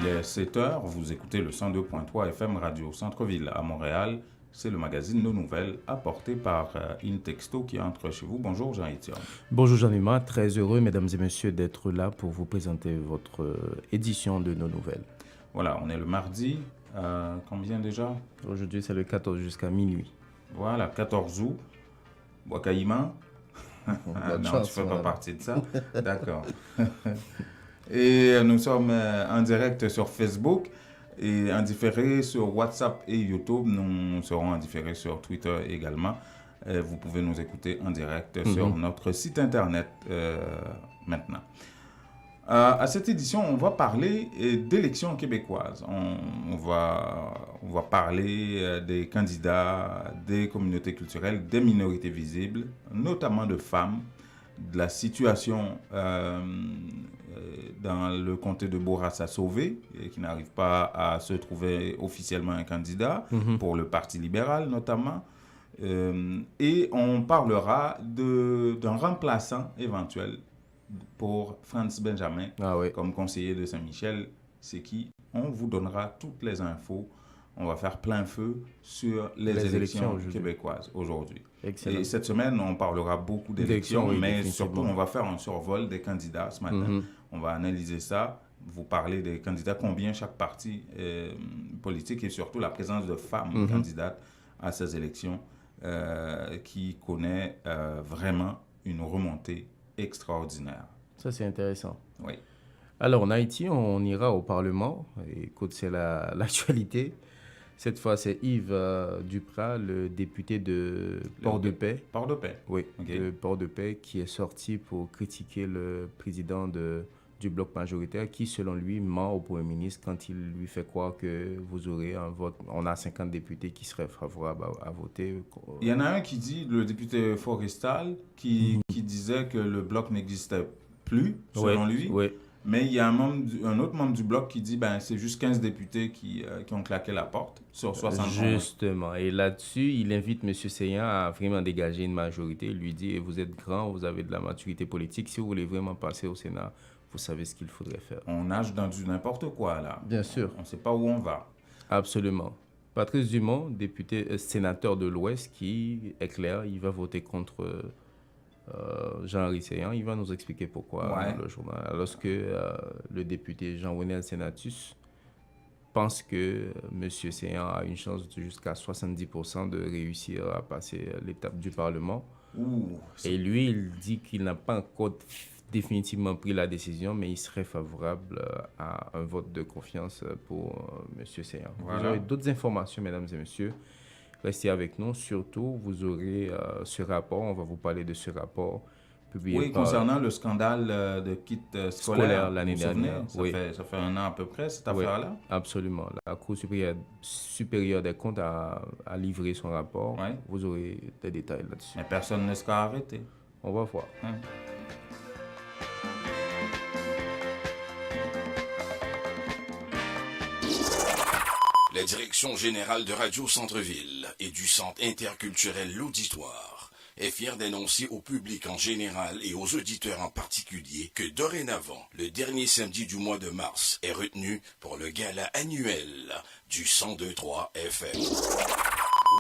Il est 7h, vous écoutez le 102.3 FM Radio Centre-Ville à Montréal. C'est le magazine Nos Nouvelles apporté par Intexto qui entre chez vous. Bonjour Jean-Étienne. Bonjour Jean-Emma, très heureux mesdames et messieurs d'être là pour vous présenter votre édition de Nos Nouvelles. Voilà, on est le mardi, combien déjà? Aujourd'hui c'est le 14 jusqu'à minuit. Voilà, 14 août, Wakaïma. Non, tu ne fais pas partie de ça. D'accord. Et nous sommes en direct sur Facebook et en différé sur WhatsApp et YouTube. Nous serons en différé sur Twitter également. Vous pouvez nous écouter en direct sur notre site internet maintenant. À cette édition, on va parler d'élections québécoises. On va parler des candidats, des communautés culturelles, des minorités visibles, notamment de femmes, de la situation dans le comté de Bourassa-Sauvé, qui n'arrive pas à se trouver officiellement un candidat, pour le Parti libéral notamment. Et on parlera d'un remplaçant éventuel pour Franz Benjamin comme conseiller de Saint-Michel. C'est qui? On vous donnera toutes les infos. On va faire plein feu sur les élections québécoises aujourd'hui. Et cette semaine, on parlera beaucoup d'élections, mais surtout, on va faire un survol des candidats ce matin. On va analyser ça, vous parler des candidats, combien chaque parti politique et surtout la présence de femmes candidates à ces élections qui connaît vraiment une remontée extraordinaire. Ça, c'est intéressant. Oui. Alors, en Haïti, on ira au Parlement. Écoute, c'est l'actualité. Cette fois, c'est Yves Duprat, le député de Port-de-Paix. Port-de-Paix? Oui, de Port-de-Paix, qui est sorti pour critiquer le président du bloc majoritaire qui, selon lui, ment au Premier ministre quand il lui fait croire que vous aurez un vote. On a 50 députés qui seraient favorables à voter. Il y en a un qui dit, le député Forestal, qui disait que le bloc n'existait plus, selon lui. Oui. Mais il y a un autre membre du bloc qui dit c'est juste 15 députés qui ont claqué la porte sur 60. Justement. Et là-dessus, il invite M. Seyan à vraiment dégager une majorité. Il lui dit, vous êtes grand, vous avez de la maturité politique. Si vous voulez vraiment passer au Sénat, vous savez ce qu'il faudrait faire. On nage dans du n'importe quoi, là. Bien sûr. On ne sait pas où on va. Absolument. Patrice Dumont, sénateur de l'Ouest, qui est clair, il va voter contre Jean-Henri Seyan. Il va nous expliquer pourquoi dans le journal. Alors que le député Jean-Wenel Senatus pense que M. Seyan a une chance de jusqu'à 70% de réussir à passer l'étape du Parlement. Et lui, il dit qu'il n'a pas encore définitivement pris la décision, mais il serait favorable à un vote de confiance pour M. Seyan. Vous aurez d'autres informations, mesdames et messieurs. Restez avec nous. Surtout, vous aurez ce rapport. On va vous parler de ce rapport publié concernant le scandale de kit scolaire l'année dernière. Ça fait un an à peu près, cette affaire-là? Absolument. La Cour supérieure des comptes a livré son rapport. Vous aurez des détails là-dessus. Mais personne ne sera arrêté. On va voir. La direction générale de Radio Centre-Ville et du Centre interculturel L'Auditoire est fière d'annoncer au public en général et aux auditeurs en particulier que dorénavant, le dernier samedi du mois de mars est retenu pour le gala annuel du 102.3 FM.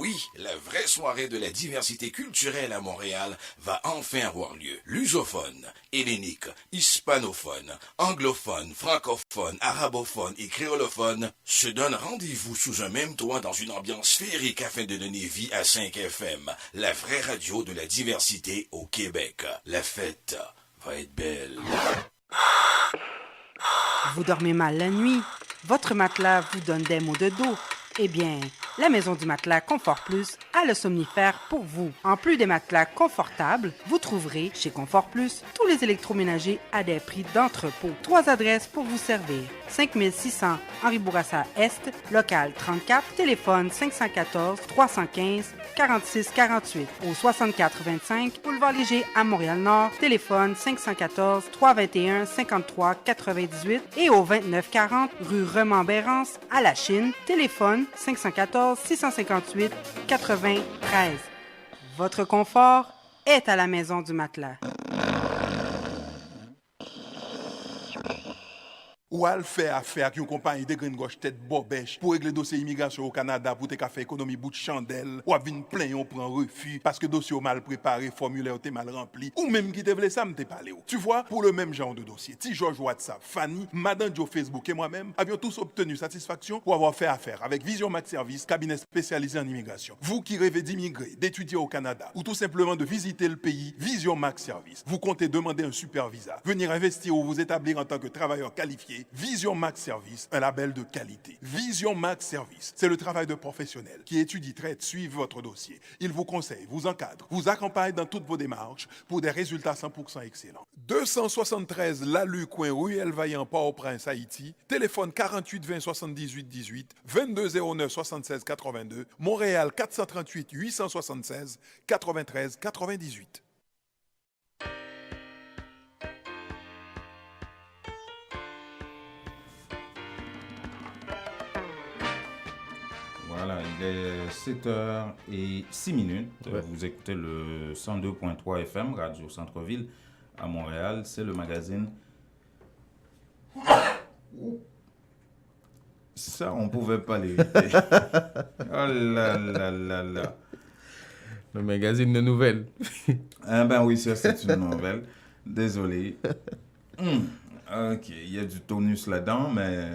Oui, la vraie soirée de la diversité culturelle à Montréal va enfin avoir lieu. Lusophone, hellénique, hispanophone, anglophone, francophone, arabophone et créolophone se donnent rendez-vous sous un même toit dans une ambiance féerique afin de donner vie à 5 FM, la vraie radio de la diversité au Québec. La fête va être belle. Vous dormez mal la nuit? Votre matelas vous donne des maux de dos? Eh bien, la Maison du Matelas Confort Plus a le somnifère pour vous. En plus des matelas confortables, vous trouverez chez Confort Plus tous les électroménagers à des prix d'entrepôt. 3 adresses pour vous servir. 5600 Henri Bourassa Est, local 34, téléphone 514 315 46 48. Au 6425 Boulevard Léger à Montréal-Nord, téléphone 514 321 53 98 et au 2940 rue Remembérance à La Chine, téléphone 514 658 93. Votre confort est à la Maison du Matelas. Ou al faire affaire avec une compagnie de grande gauche tête bobèche pour régler dossier immigration au Canada pour te faire économie bout de chandelle ou à venir plein on prend refus parce que dossier mal préparé, formulaire était mal rempli ou même qui te voulait ça me te parler. Tu vois, pour le même genre de dossier, Ti George WhatsApp, Fanny, Madame Joe Facebook et moi-même avions tous obtenu satisfaction pour avoir fait affaire avec Vision Max Service, cabinet spécialisé en immigration. Vous qui rêvez d'immigrer, d'étudier au Canada ou tout simplement de visiter le pays, Vision Max Service. Vous comptez demander un super visa, venir investir ou vous établir en tant que travailleur qualifié. Vision Max Service, un label de qualité. Vision Max Service, c'est le travail de professionnels qui étudie, traite, suivent votre dossier. Il vous conseille, vous encadre, vous accompagne dans toutes vos démarches pour des résultats 100% excellents. 273 Lalu coin Ruelle Vaillant, Port-au-Prince, Haïti. Téléphone 48 20 78 18, 22 09 76 82. Montréal 438 876 93 98. Voilà, il est 7h06. Ouais. Vous écoutez le 102.3 FM, Radio Centre-Ville à Montréal. C'est le magazine. Ça, on ne pouvait pas l'éviter. Oh là là là là. Le magazine de nouvelles. Ah ben oui, ça, c'est une nouvelle. Désolé. Ok, il y a du tonus là-dedans, mais...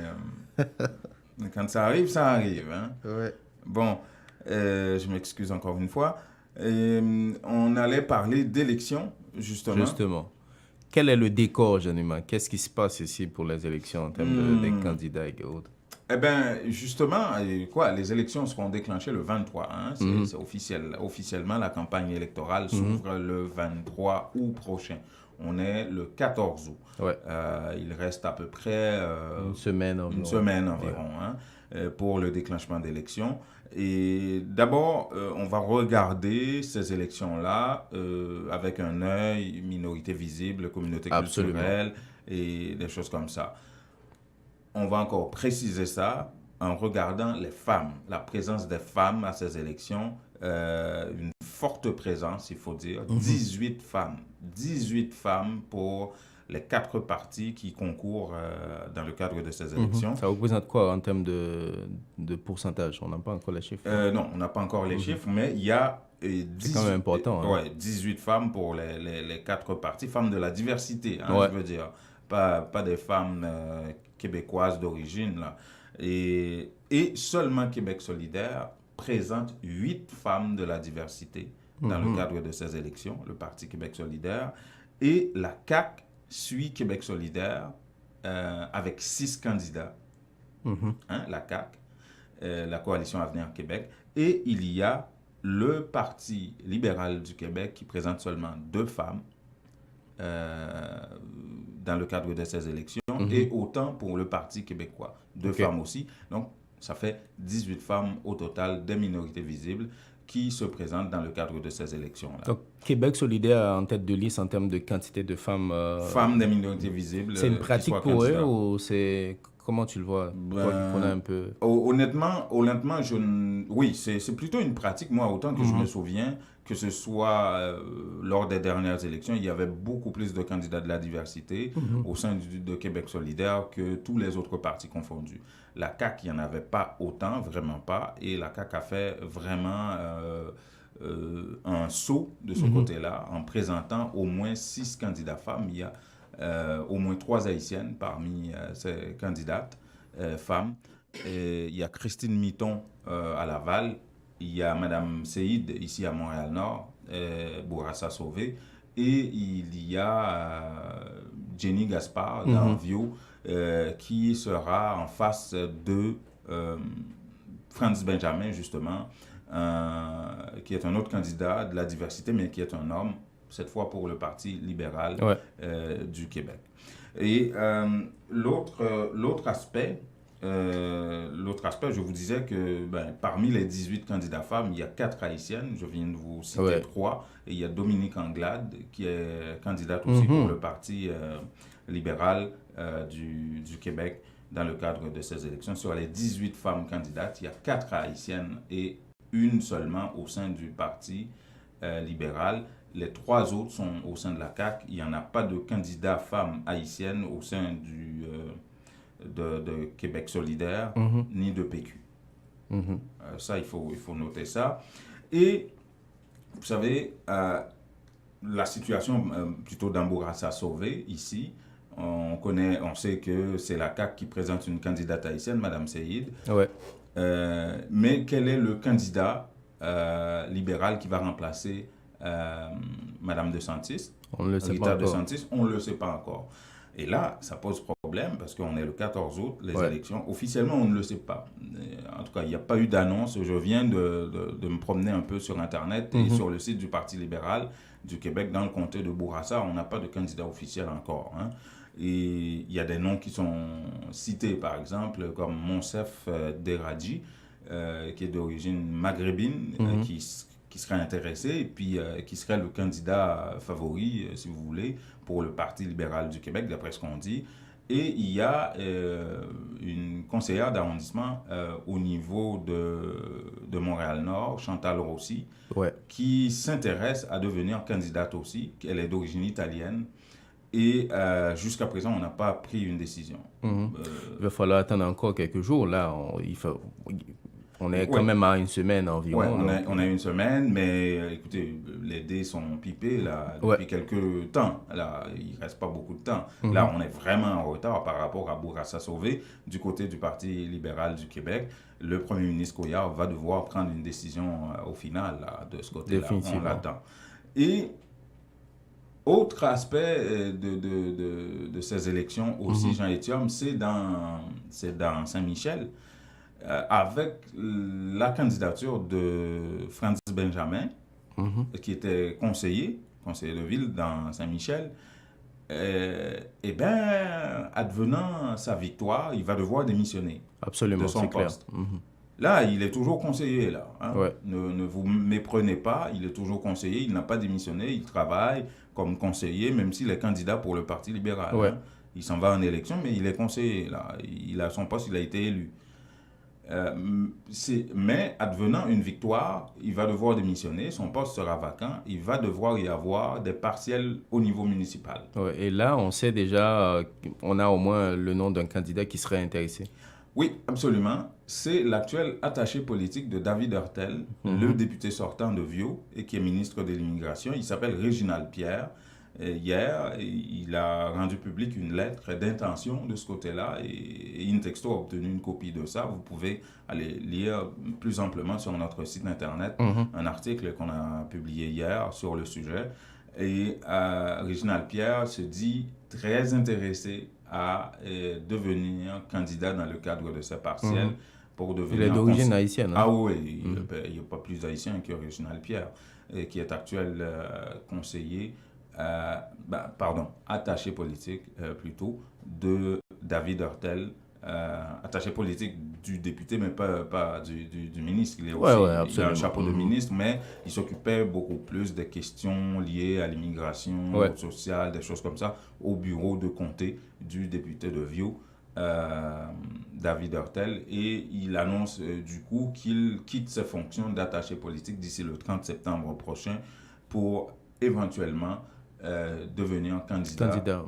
Quand ça arrive, ça arrive. Hein? Ouais. Bon, je m'excuse encore une fois. On allait parler d'élections, justement. Justement. Quel est le décor, Jean-Numa? Qu'est-ce qui se passe ici pour les élections en termes des candidats et autres? Eh bien, justement, les élections seront déclenchées le 23. Hein? C'est officiel. Officiellement, la campagne électorale s'ouvre le 23 août prochain. On est le 14 août. Ouais. Il reste à peu près une semaine environ, ouais. Hein, pour le déclenchement d'élections. Et d'abord, on va regarder ces élections-là avec un œil minorité visible, communauté culturelle et des choses comme ça. On va encore préciser ça en regardant les femmes, la présence des femmes à ces élections, une forte présence, il faut dire, 18 femmes pour les 4 partis qui concourent dans le cadre de ces élections. Ça représente quoi en termes de pourcentage? On n'a pas encore les chiffres. Non, on n'a pas encore les chiffres, mais il y a 18, c'est quand même important. Hein. Ouais, 18 femmes pour les 4 partis, femmes de la diversité, hein, je veux dire. Pas des femmes québécoises d'origine, là. Et seulement Québec solidaire présente 8 femmes de la diversité dans le cadre de ces élections, le Parti Québec solidaire. Et la CAQ suit Québec solidaire avec 6 candidats. Hein, la CAQ, la Coalition Avenir Québec. Et il y a le Parti libéral du Québec qui présente seulement 2 femmes dans le cadre de ces élections. Et autant pour le Parti québécois. 2 femmes aussi. Donc, ça fait 18 femmes au total des minorités visibles qui se présentent dans le cadre de ces élections-là. Donc, Québec solidaire en tête de liste en termes de quantité de femmes... femmes des minorités visibles. C'est une pratique pour eux ou c'est... Comment tu le vois? Un peu... Honnêtement, oui, c'est plutôt une pratique. Moi, autant que je me souviens, que ce soit lors des dernières élections, il y avait beaucoup plus de candidats de la diversité au sein de Québec solidaire que tous les autres partis confondus. La CAQ, il n'y en avait pas autant, vraiment pas. Et la CAQ a fait vraiment un saut de ce côté-là en présentant au moins 6 candidats femmes. Il y a au moins 3 haïtiennes parmi ces candidates femmes. Et il y a Christine Mitton à Laval, il y a Mme Seïd ici à Montréal-Nord, Bourassa Sauvé, et il y a Jenny Gaspard d'Anvio qui sera en face de Franz Benjamin, justement, qui est un autre candidat de la diversité, mais qui est un homme, cette fois pour le Parti libéral du Québec. Et l'autre aspect, je vous disais que parmi les 18 candidats femmes, il y a 4 haïtiennes, je viens de vous citer 3, et il y a Dominique Anglade, qui est candidate aussi pour le Parti libéral du Québec dans le cadre de ces élections. Sur les 18 femmes candidates, il y a 4 haïtiennes et une seulement au sein du Parti libéral. Les 3 autres sont au sein de la CAQ. Il n'y en a pas de candidat femme haïtienne au sein de Québec solidaire, ni de PQ. Ça, il faut noter ça. Et, vous savez, la situation plutôt d'Ambourassa Sauvé, ici, on sait que c'est la CAQ qui présente une candidate haïtienne, Mme Seyid. Ouais. Mais quel est le candidat libéral qui va remplacer Mme DeSantis? On ne le sait pas encore. DeSantis, on ne le sait pas encore. Et là, ça pose problème parce qu'on est le 14 août, les élections. Officiellement, on ne le sait pas. En tout cas, il n'y a pas eu d'annonce. Je viens de me promener un peu sur Internet et sur le site du Parti libéral du Québec, dans le comté de Bourassa. On n'a pas de candidat officiel encore. Et il y a des noms qui sont cités, par exemple, comme Monsef Deradji, qui est d'origine maghrébine, qui serait intéressé et puis qui serait le candidat favori, si vous voulez, pour le Parti libéral du Québec, d'après ce qu'on dit. Et il y a une conseillère d'arrondissement au niveau de Montréal-Nord, Chantal Rossi, qui s'intéresse à devenir candidate aussi. Elle est d'origine italienne. Et jusqu'à présent, on n'a pas pris une décision. Il va falloir attendre encore quelques jours. Là, on est quand même à une semaine environ. Oui, on a une semaine, mais écoutez, les dés sont pipés là, depuis quelques temps. Là, il ne reste pas beaucoup de temps. Là, on est vraiment en retard par rapport à Bourassa Sauvé. Du côté du Parti libéral du Québec, le premier ministre Couillard va devoir prendre une décision au final là, de ce côté-là. On l'attend. Et autre aspect de ces élections aussi, Jean-Étienne, c'est dans Saint-Michel, avec la candidature de Francis Benjamin, qui était conseiller de ville dans Saint-Michel. Eh bien, advenant sa victoire, il va devoir démissionner de son poste. Là, il est toujours conseiller, là. Ne vous méprenez pas, il est toujours conseiller, il n'a pas démissionné, il travaille comme conseiller, même s'il est candidat pour le Parti libéral. Il s'en va en élection, mais il est conseiller, là. Il a son poste, il a été élu. Mais advenant une victoire, il va devoir démissionner, son poste sera vacant, il va devoir y avoir des partiels au niveau municipal. Et là, on sait déjà, on a au moins le nom d'un candidat qui serait intéressé. Oui, absolument. C'est l'actuel attaché politique de David Hurtel, le député sortant de Viau et qui est ministre de l'Immigration. Il s'appelle Réginald Pierre. Hier, il a rendu public une lettre d'intention de ce côté-là et Intexto a obtenu une copie de ça. Vous pouvez aller lire plus amplement sur notre site internet un article qu'on a publié hier sur le sujet. Et Réginald Pierre se dit très intéressé à devenir candidat dans le cadre de ses partiels pour devenir... Il est d'origine haïtienne. Ah oui, il n'y a pas plus haïtien que Réginald Pierre, qui est actuel conseiller... attaché politique plutôt de David Hurtel, attaché politique du député, mais pas du ministre. Il a un chapeau de ministre, mais il s'occupait beaucoup plus des questions liées à l'immigration sociale, des choses comme ça, au bureau de comté du député de Viau, David Hurtel, et il annonce du coup qu'il quitte ses fonctions d'attaché politique d'ici le 30 septembre prochain pour éventuellement devenir candidat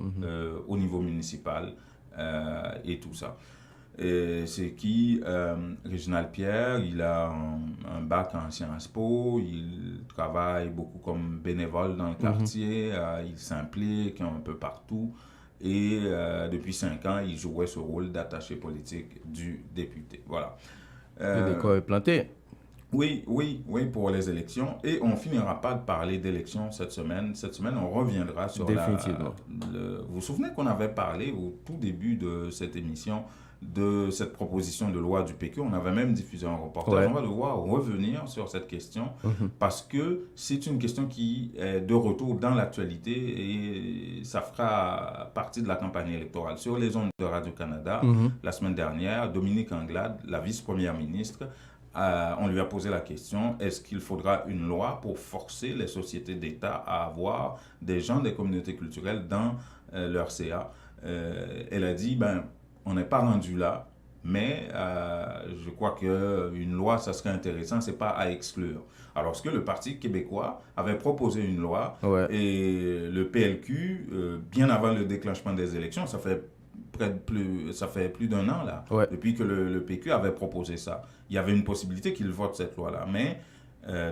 au niveau municipal et tout ça. C'est qui Réginald Pierre, il a un bac en Sciences Po, il travaille beaucoup comme bénévole dans le quartier, il s'implique un peu partout et depuis 5 ans, il jouait ce rôle d'attaché politique du député. Voilà. Le décor est planté. Oui, pour les élections. Et on ne finira pas de parler d'élections cette semaine. Cette semaine, on reviendra sur vous vous souvenez qu'on avait parlé au tout début de cette émission de cette proposition de loi du PQ. On avait même diffusé un reportage. On va devoir revenir sur cette question parce que c'est une question qui est de retour dans l'actualité et ça fera partie de la campagne électorale. Sur les ondes de Radio-Canada, la semaine dernière, Dominique Anglade, la vice-première ministre, on lui a posé la question, est-ce qu'il faudra une loi pour forcer les sociétés d'État à avoir des gens des communautés culturelles dans leur CA? Elle a dit, on n'est pas rendu là, mais je crois qu'une loi, ça serait intéressant, ce n'est pas à exclure. Alors, ce que le Parti québécois avait proposé une loi, et le PLQ, bien avant le déclenchement des élections, ça fait ça fait plus d'un an là, depuis que le PQ avait proposé ça. Il y avait une possibilité qu'il vote cette loi-là, mais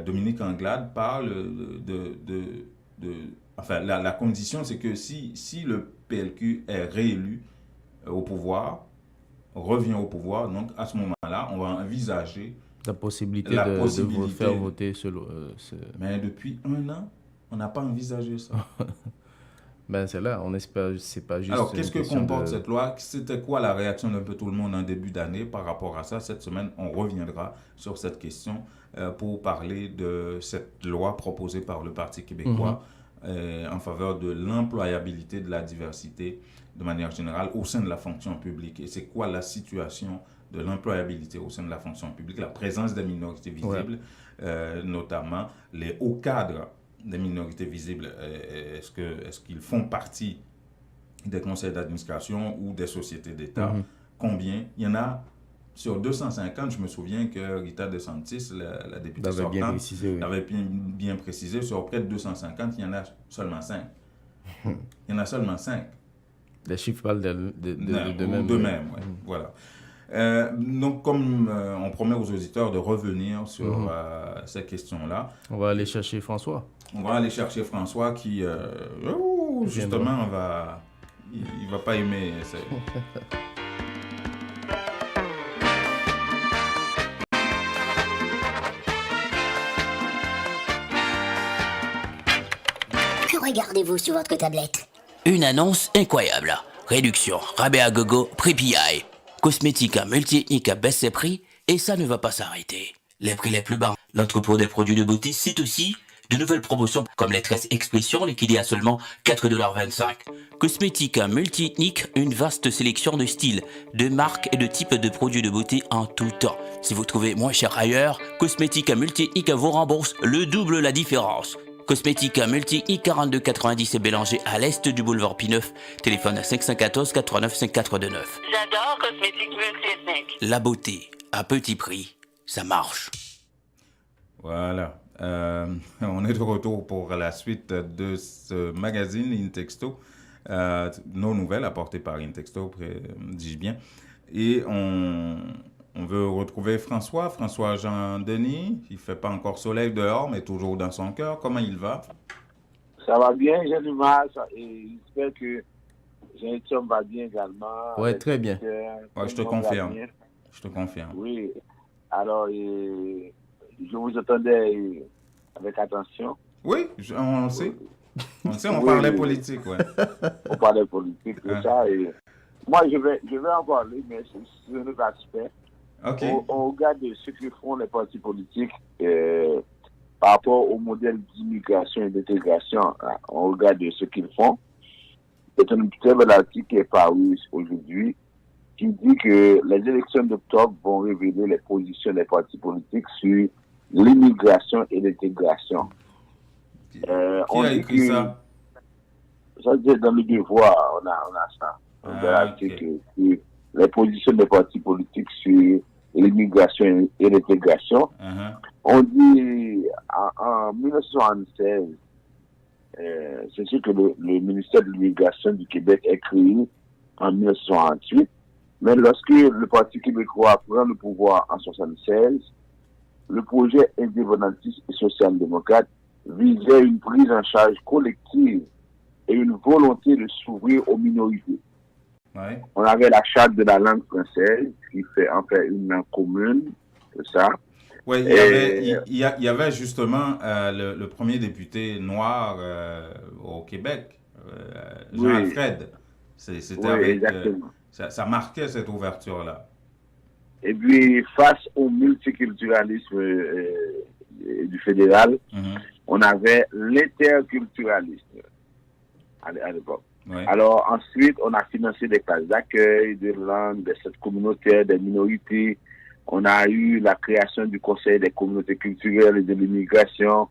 Dominique Anglade parle enfin, la condition, c'est que si le PLQ est réélu au pouvoir, revient au pouvoir, donc à ce moment-là, on va envisager la possibilité de faire voter Mais depuis un an, on n'a pas envisagé ça. Ben c'est là, on espère, c'est pas juste. Alors, qu'est-ce que comporte cette loi? C'était quoi la réaction d'un peu tout le monde en début d'année par rapport à ça? Cette semaine, on reviendra sur cette question pour parler de cette loi proposée par le Parti québécois en faveur de l'employabilité de la diversité de manière générale au sein de la fonction publique. Et c'est quoi la situation de l'employabilité au sein de la fonction publique? La présence des minorités visibles, notamment les hauts cadres des minorités visibles, est-ce qu'ils font partie des conseils d'administration ou des sociétés d'État? Combien? Il y en a sur 250, je me souviens que Rita DeSantis, la députée sortante, avait bien précisé, sur près de 250, il y en a seulement 5. Il y en a seulement 5. Les chiffres parlent de même. Ouais. Voilà. Donc, comme on promet aux auditeurs de revenir sur ces questions-là. On va aller chercher François. On va aller chercher François qui, justement, il va pas aimer. Que regardez-vous sur votre tablette? Une annonce incroyable. Réduction, rabais à gogo, prix PI. Cosmétique multi-ethnique à baisse ses prix et ça ne va pas s'arrêter. Les prix les plus bas. L'entrepôt des produits de beauté cite aussi de nouvelles promotions comme les tresses expression liquidées à seulement 4,25 $. Cosmétique multi-ethnique, une vaste sélection de styles, de marques et de types de produits de beauté en tout temps. Si vous trouvez moins cher ailleurs, Cosmétique multi-ethnique vous rembourse le double la différence. Cosmétique multi-ethnique 4290 et Bélanger à l'est du boulevard P9. Téléphone 514 89 549. J'adore Cosmétique multi-ethnique. La beauté à petit prix, ça marche. Voilà. On est de retour pour la suite de ce magazine Intexto. Nos nouvelles apportées par Intexto, dis-je bien. Et on veut retrouver François Jean-Denis. Il ne fait pas encore soleil dehors, mais toujours dans son cœur. Comment il va? Ça va bien, j'ai du mal. Et j'espère que Jean-Étienne va bien également. Oui, très bien. Ouais, je te confirme. Je te confirme. Oui. Alors, je vous attendais avec attention. Oui, on sait. On sait, on parlait politique, ouais. On parlait politique, tout ça. Et moi, je vais en parler, mais c'est un autre aspect. Okay. On regarde ce que font les partis politiques par rapport au modèle d'immigration et d'intégration. On regarde ce qu'ils font. C'est un très bel article qui est paru aujourd'hui qui dit que les élections d'octobre vont révéler les positions des partis politiques sur l'immigration et l'intégration. Qui a écrit ça? Ça, c'est dans le devoir, on a ça. Que les positions des partis politiques sur l'immigration et l'intégration. On dit en 1976, c'est sûr que le ministère de l'immigration du Québec est créé en 1968, mais lorsque le Parti québécois prend le pouvoir en 1976, le projet indépendantiste et social-démocrate visait une prise en charge collective et une volonté de s'ouvrir aux minorités. Ouais. On avait la charte de la langue française qui fait en fait une langue commune, c'est ça. Oui, il y avait justement le premier député noir au Québec, Jean-Alfred. C'était avec ça marquait cette ouverture-là. Et puis, face au multiculturalisme du fédéral, on avait l'interculturalisme à l'époque. Oui. Alors, ensuite, on a financé des classes d'accueil, de langue, des centres communautaires, des minorités. On a eu la création du Conseil des communautés culturelles et de l'immigration,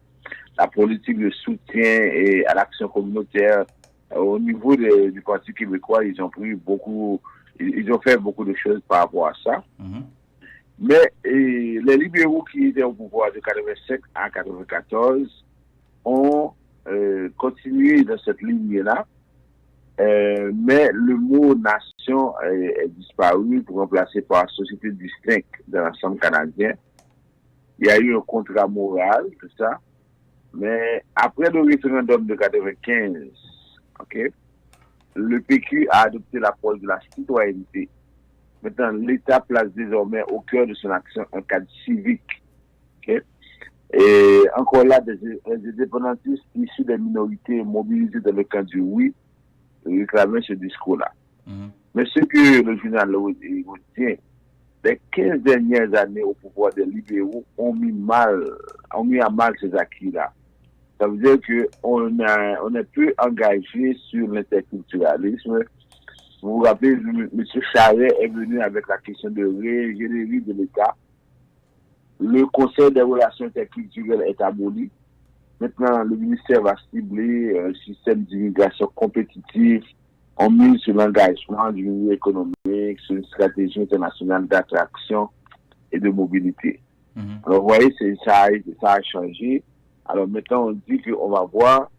la politique de soutien à l'action communautaire. Au niveau du Parti québécois, ils ont fait beaucoup de choses par rapport à ça. Mais les libéraux qui étaient au pouvoir de 85 à 94 ont continué dans cette ligne-là. Mais le mot nation est disparu pour remplacer par société distincte de l'ensemble canadien. Il y a eu un contrat moral, tout ça. Mais après le référendum de 1995, okay, le PQ a adopté l'approche de la citoyenneté. Maintenant, l'État place désormais au cœur de son action un cadre civique. Okay? Et encore là, des indépendantistes issus des minorités mobilisés dans le camp du oui réclamaient ce discours-là. Mais ce que le journal retient, les 15 dernières années au pouvoir des libéraux ont mis à mal ces acquis-là. Ça veut dire qu'on est peu engagé sur l'interculturalisme. Vous vous rappelez, M. Charest est venu avec la question de l'ingénierie de l'État. Le Conseil des relations interculturelles est aboli. Maintenant, le ministère va cibler un système d'immigration compétitif. On mise sur l'engagement du milieu économique, sur une stratégie internationale d'attraction et de mobilité. Alors, vous voyez, ça a changé. Alors maintenant, on dit qu'on va voir,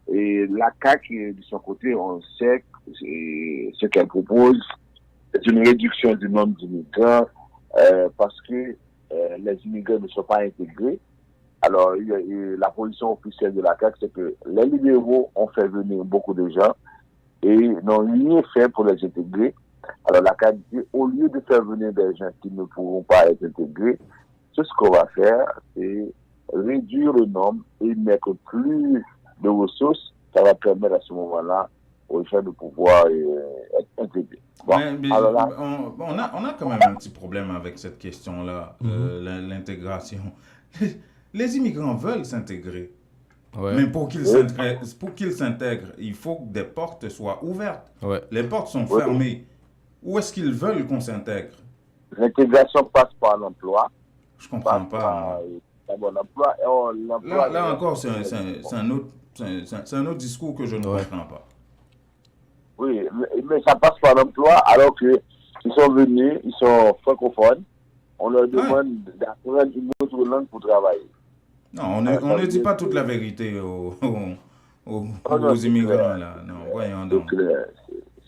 et la CAQ, de son côté, on sait ce qu'elle propose, c'est une réduction du nombre d'immigrants, parce que les immigrants ne sont pas intégrés. Alors, la position officielle de la CAQ, c'est que les libéraux ont fait venir beaucoup de gens et n'ont rien fait pour les intégrer. Alors, la CAQ dit, au lieu de faire venir des gens qui ne pourront pas être intégrés, tout ce qu'on va faire, c'est réduire le nombre et mettre plus de ressources. Ça va permettre à ce moment-là aux gens de pouvoir être intégrés. Bon, mais alors là, on a quand même un petit problème avec cette question-là, l'intégration. Les immigrants veulent s'intégrer. Ouais. Mais pour qu'ils s'intègrent, il faut que des portes soient ouvertes. Ouais. Les portes sont fermées. Où est-ce qu'ils veulent qu'on s'intègre? l'intégration passe par l'emploi. Je comprends pas. Bon emploi, Là encore, c'est un autre discours que je ne comprends pas. Oui, mais ça passe par l'emploi alors qu'ils sont venus, ils sont francophones. On leur demande d'apprendre une autre langue pour travailler. Non, on ne dit pas toute la vérité aux immigrants là. Non, voyons donc.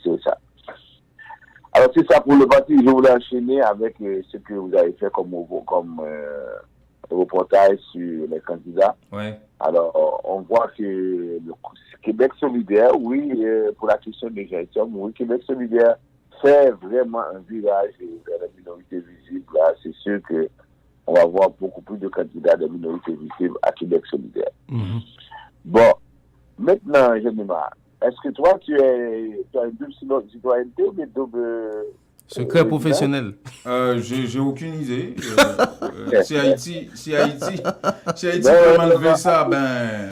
C'est ça. Alors c'est ça pour le parti. Je voulais enchaîner avec ce que vous avez fait comme reportage sur les candidats. Ouais. Alors on voit que le Québec solidaire, oui, pour la question des gestion, oui, Québec solidaire fait vraiment un virage vers la minorité visible. Là, c'est sûr que on va voir beaucoup plus de candidats de minorités visibles à Québec solidaire. Bon, maintenant, Jenima, est-ce que toi, tu as une double citoyenneté ou une double... Secret professionnel. J'ai aucune idée. Si Haïti peut m'enlever ça, ben...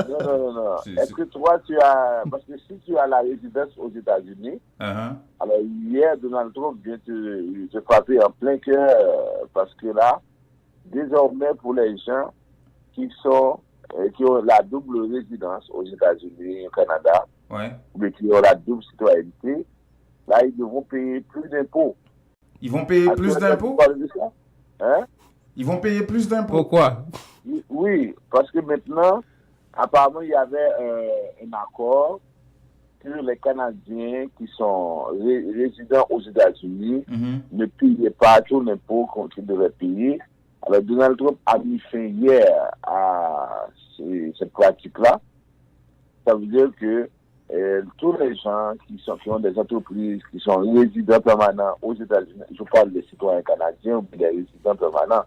Non. Est-ce que toi, tu as... Parce que si tu as la résidence aux États-Unis, alors hier, Donald Trump vient te frapper en plein cœur parce que là, désormais, pour les gens qui ont la double résidence aux États-Unis, au Canada, mais qui ont la double citoyenneté, là, ils devront payer plus d'impôts. Ils vont payer plus d'impôts? Ils vont payer plus d'impôts? Pourquoi? Oui, parce que maintenant, apparemment, il y avait un accord que les Canadiens qui sont résidents aux États-Unis ne payaient pas tout l'impôt qu'ils devaient payer. Alors, Donald Trump a mis fin hier à cette pratique-là. Ça veut dire que tous les gens qui ont des entreprises, qui sont résidents permanents aux États-Unis, je parle des citoyens canadiens ou des résidents permanents,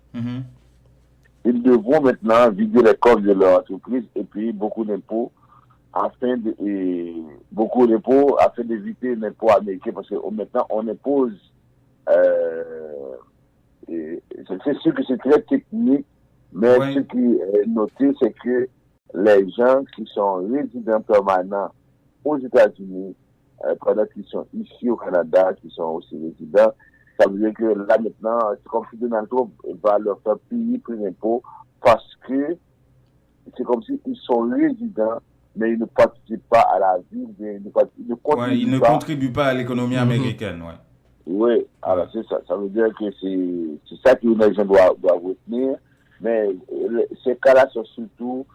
ils devront maintenant vider les coffres de leur entreprise et payer beaucoup d'impôts afin d'éviter l'impôt américain, parce que maintenant on impose c'est sûr que c'est très technique, mais ce qui est noté, c'est que les gens qui sont résidents permanents aux États-Unis, pendant qu'ils sont ici au Canada, qui sont aussi résidents, ça veut dire que là maintenant, c'est comme si Donald Trump va leur faire payer plus d'impôts parce que c'est comme s'ils sont résidents, mais ils ne participent pas à la vie, ils ne contribuent pas à l'économie américaine, Oui, alors c'est ça. Ça veut dire que c'est ça que les gens doivent retenir. Mais ces cas-là sont surtout...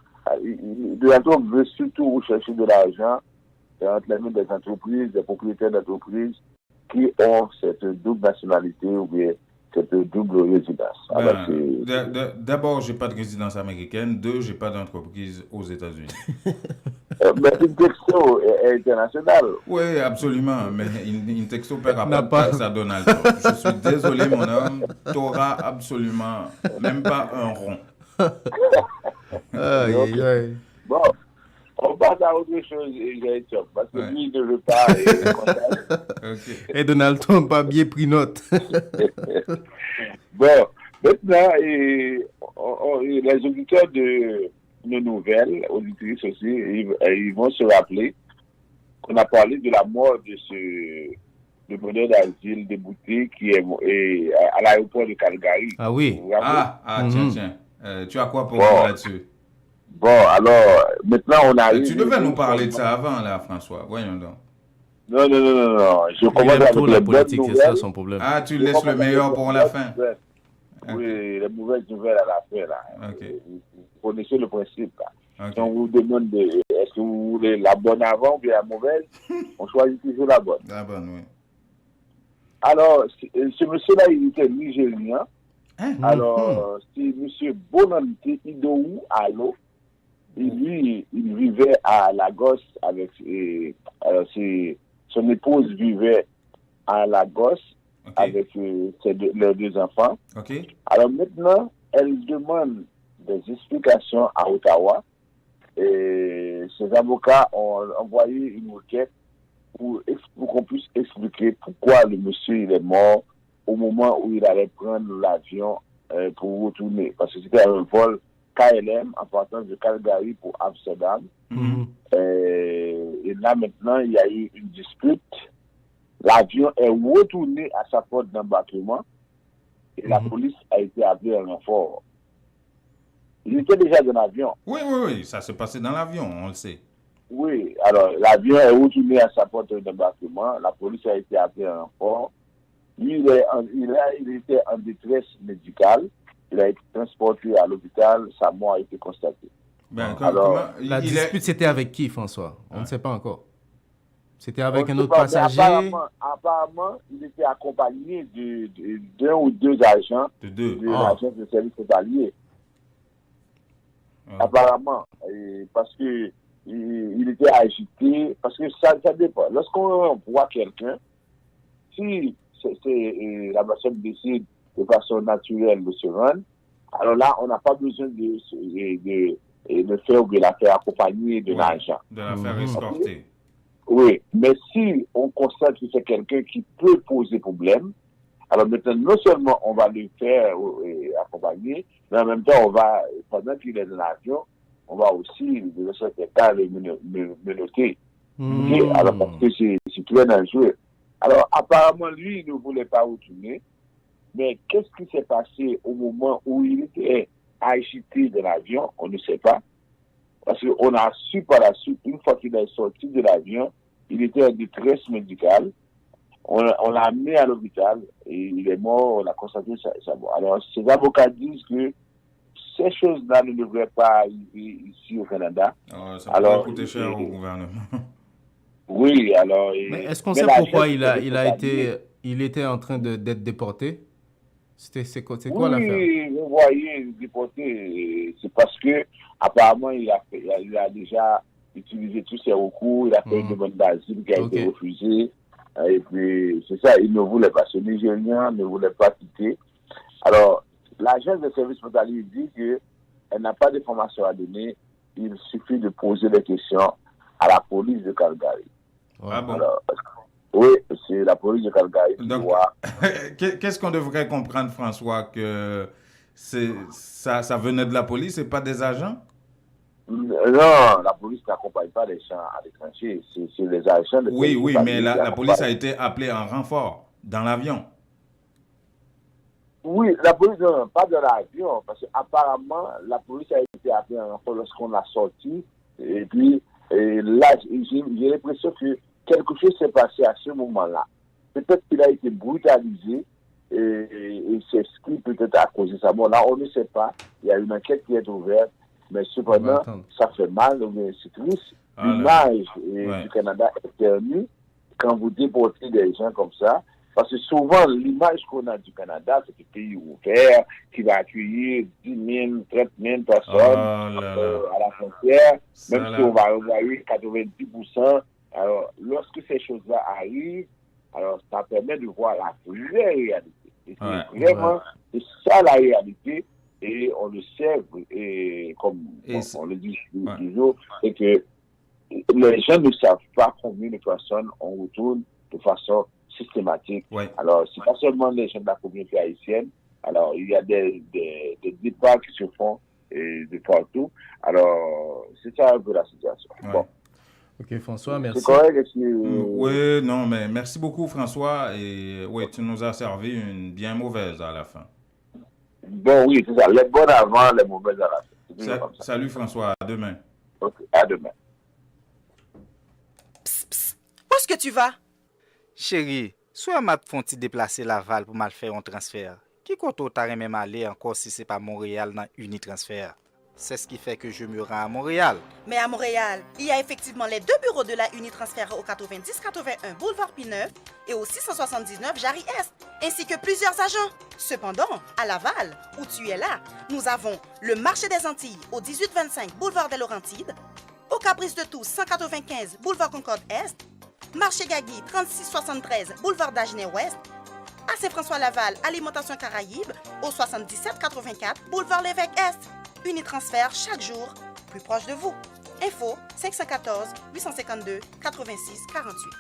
Donald Trump veut surtout rechercher de l'argent entre les mains des entreprises, des propriétaires d'entreprises qui ont cette double nationalité ou bien cette double résidence. D'abord, je n'ai pas de résidence américaine. 2, je n'ai pas d'entreprise aux États-Unis. Mais une texto est internationale. Oui, absolument. Mais une texto ne paiera pas de taxe à Donald Trump. Je suis désolé, mon homme. Tu n'auras absolument même pas un rond. Bon, on passe à autre chose, parce que lui, il ne veut pas. Et Donald Trump a bien pris note. Bon, maintenant, les auditeurs de nos nouvelles, auditrices aussi, ils vont se rappeler qu'on a parlé de la mort de ce demandeur d'asile débouté qui est à l'aéroport de Calgary. Ah oui. Tiens. Tu as quoi pour moi là-dessus? Bon, alors, maintenant, on arrive... Tu devais nous parler de ça avant, là, François. Voyons donc. Non. Je commence avec la politique, c'est ça son problème. Ah, tu laisses le meilleur pour la fin. Oui, les mauvaises nouvelles à la fin, là. Vous connaissez le principe, là. Si on vous demande, est-ce que vous voulez la bonne avant ou bien la mauvaise, on choisit toujours la bonne. La bonne, oui. Alors, ce monsieur-là, il était nigérien. Alors, c'est monsieur Bonante Idowu Allo. Lui, il vivait à Lagos avec son épouse vivait à Lagos avec leurs 2 enfants. Alors maintenant, elle demande des explications à Ottawa et ses avocats ont envoyé une requête pour qu'on puisse expliquer pourquoi le monsieur il est mort au moment où il allait prendre l'avion pour retourner. Parce que c'était un vol KLM en partant de Calgary pour Amsterdam. Et là, maintenant, il y a eu une dispute. L'avion est retourné à sa porte d'embarquement et la police a été appelée en renfort. Il était déjà dans l'avion. Oui, ça s'est passé dans l'avion, on le sait. Oui, alors l'avion est retourné à sa porte d'embarquement, la police a été appelée en renfort. Lui, il était en détresse médicale. Il a été transporté à l'hôpital, sa mort a été constatée. La dispute, c'était avec qui, François? On ne sait pas encore. C'était avec un autre passager? Apparemment, il était accompagné d'un ou 2 agents de l'agence de service frontalier. Apparemment, parce que il était agité, parce que ça dépend. Lorsqu'on voit quelqu'un, si la personne décide de façon naturelle de se rendre, alors là, on n'a pas besoin de faire ou de la faire accompagner de l'agent. De la faire escorter. Oui, mais si on constate que c'est quelqu'un qui peut poser problème, alors maintenant, non seulement on va le faire accompagner, mais en même temps, pendant qu'il est dans l'avion, on va aussi, de certains cas, le menotter. Alors, parce que c'est très dangereux. Alors, apparemment, lui, il ne voulait pas retourner. Mais qu'est-ce qui s'est passé au moment où il était agité de l'avion? On ne sait pas. Parce qu'on a su par la suite, une fois qu'il est sorti de l'avion, il était en détresse médicale. On l'a amené à l'hôpital et il est mort, on a constaté sa mort. Alors, ses avocats disent que ces choses-là ne devraient pas arriver ici au Canada. Ça pourrait coûter cher au gouvernement. Oui, alors... Mais est-ce qu'on sait pourquoi il était en train d'être déporté? C'est quoi l'affaire? Oui, vous voyez, déporté, c'est parce que apparemment il a déjà utilisé tous ses recours, il a fait une demande d'asile qui a été refusée, et puis c'est ça, il ne voulait pas, ce Nigérien ne voulait pas quitter. Alors, l'agence de service frontalier dit qu'elle n'a pas d'informations à donner, il suffit de poser des questions à la police de Calgary. Ah bon? Alors, oui, c'est la police de Calgary. Donc, qu'est-ce qu'on devrait comprendre, François, que ça venait de la police et pas des agents? Non, la police n'accompagne pas les gens à l'étranger, c'est les agents. Oui, mais la police a été appelée en renfort dans l'avion. Oui, la police, non, pas dans l'avion, parce qu'apparemment, la police a été appelée en renfort lorsqu'on a sorti, et puis là, j'ai l'impression que quelque chose s'est passé à ce moment-là. Peut-être qu'il a été brutalisé et c'est ce qui peut-être a causé sa mort. Là, on ne sait pas. Il y a une enquête qui est ouverte, mais cependant, ça fait mal, c'est triste. l'image du Canada est ternie quand vous déportez des gens comme ça. Parce que souvent, l'image qu'on a du Canada, c'est un pays ouvert qui va accueillir 10 000, 30 000 personnes à la frontière, même si on va envoyer 90%. Alors, lorsque ces choses-là arrivent, alors ça permet de voir la vraie réalité. Et c'est vraiment, c'est ça la réalité. Et on le sait, et comme on le dit toujours, c'est que les gens ne savent pas combien de personnes on retourne de façon systématique. Alors, c'est pas seulement les gens de la communauté haïtienne. Alors, il y a des débats qui se font de partout. Alors, c'est ça un peu la situation. Bon. Ok, François, merci. C'est correct. Oui, non, mais merci beaucoup, François. Et oui, tu nous as servi une bien mauvaise à la fin. Bon, oui, c'est ça. Les bonnes avant, les mauvaises à la fin. Salut, François. À demain. Ok, à demain. Psst, psst. Où est-ce que tu vas? Chérie, soit m'a font-il déplacer Laval pour mal faire un transfert. Qui compte t'as même aller encore si c'est pas Montréal dans Unitransfert? C'est ce qui fait que je me rends à Montréal. Mais à Montréal, il y a effectivement les 2 bureaux de la Unitransfert au 90-81 boulevard P9 et au 679 Jarry-Est, ainsi que plusieurs agents. Cependant, à Laval, où tu es là, nous avons le marché des Antilles au 1825 boulevard des Laurentides, au Caprice de Tous 195 boulevard Concorde-Est, marché Gagui 3673 boulevard d'Agenais-Ouest, à Saint-François-Laval, Alimentation Caraïbe au 7784 boulevard Lévesque-Est. Unitransfert chaque jour, plus proche de vous. Info 514 852 86 48.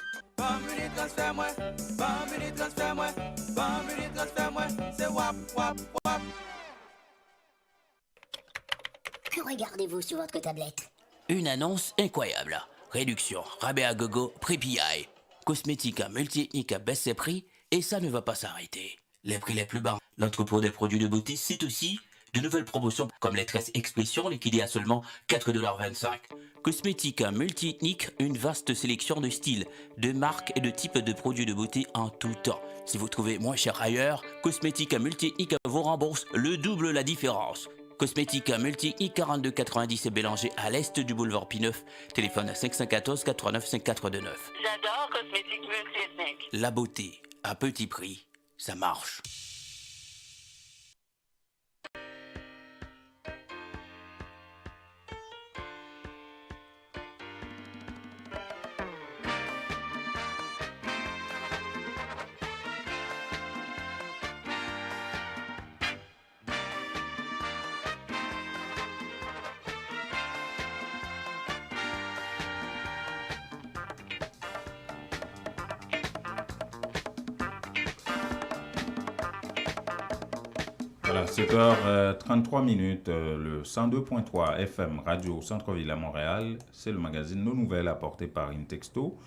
Que regardez-vous sur votre tablette? Une annonce incroyable. Réduction, rabais à gogo, prix PI. Cosmética multi-ethnique à baisse ses prix et ça ne va pas s'arrêter. Les prix les plus bas. L'entrepôt des produits de beauté cite aussi de nouvelles promotions comme les tresses expression liquidées à seulement 4,25 $. Cosmética multi-ethnique, une vaste sélection de styles, de marques et de types de produits de beauté en tout temps. Si vous trouvez moins cher ailleurs, Cosmética multi-ethnique vous rembourse le double la différence. Cosmética multi-ethnique 42,90 et Bélanger à l'est du boulevard P9. Téléphone à 514 89 5429. J'adore Cosmétique multi-ethnique. La beauté à petit prix, ça marche. Voilà, 7h33 minutes, le 102.3 FM Radio Centre-Ville à Montréal. C'est le magazine Nos Nouvelles apporté par Intexto.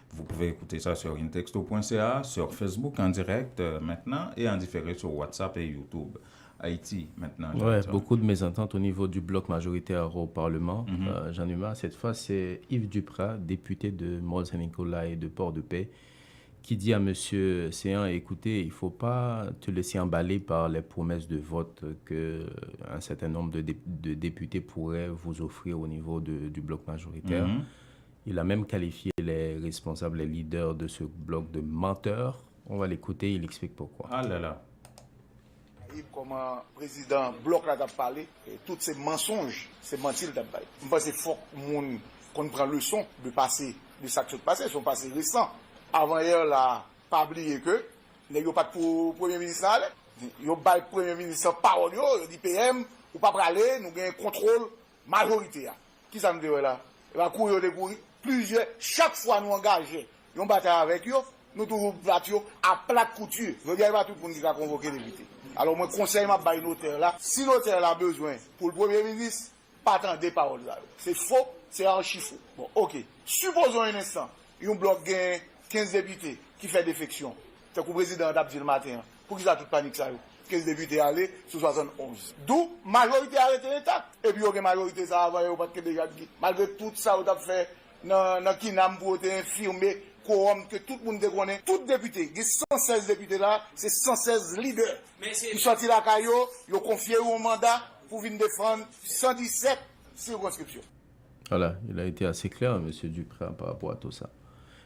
Vous pouvez écouter ça sur intexto.ca, sur Facebook en direct maintenant et en différé sur WhatsApp et YouTube. Haïti maintenant. Ouais, beaucoup de mésententes au niveau du bloc majoritaire au Parlement. J'en ai marre. Cette fois, c'est Yves Duprat, député de Mont-Saint-Nicolas et de Port-de-Paix, qui dit à M. Séan, écoutez, il ne faut pas te laisser emballer par les promesses de vote qu'un certain nombre de députés pourraient vous offrir au niveau du bloc majoritaire. Il a même qualifié les responsables, les leaders de ce bloc de menteurs. On va l'écouter, il explique pourquoi. Ah là là. Comment président bloc là a parlé, tous ces mensonges, ces mentir d'abord. Je pense qu'il faut qu'on prenne leçon de passé, de ça qui s'est passé, son passé récent. Avant hier, là, pas oublier que les gens pas pour premier ministre, ils ont pas le premier ministre parole, ils dit PM, ou pas aller, nous avons un contrôle majoritaire. Qui ça me dit là? Il va courir de courir. Plusieurs, chaque fois nous engageons, nous battons avec eux, nous toujours battons à plat de couture. Je dis pas tout le monde qui va convoquer les députés. Alors, mon conseil m'a baillé notaire là. Si notaire a besoin pour le premier ministre, pas attendre des paroles là. C'est faux, c'est archi faux. Bon, ok. Supposons un instant, il y a un bloc gain 15 députés qui fait défection. C'est que le président a dit le matin. Pour qu'ils aient toute panique ça. 15 députés aller sur 71. D'où majorité arrêtée l'État. Et puis il y a une majorité ça avant au pas déjà dit. Malgré tout ça on a fait dans Kinam pour infirmer quorum que tout le monde connaît. Tout député, il y a 116 députés là, c'est 116 leaders. Ils sont sortis la caillou, ils ont confié au mandat pour venir défendre 117 circonscriptions. Voilà, il a été assez clair, M. Dupré, par rapport à tout ça.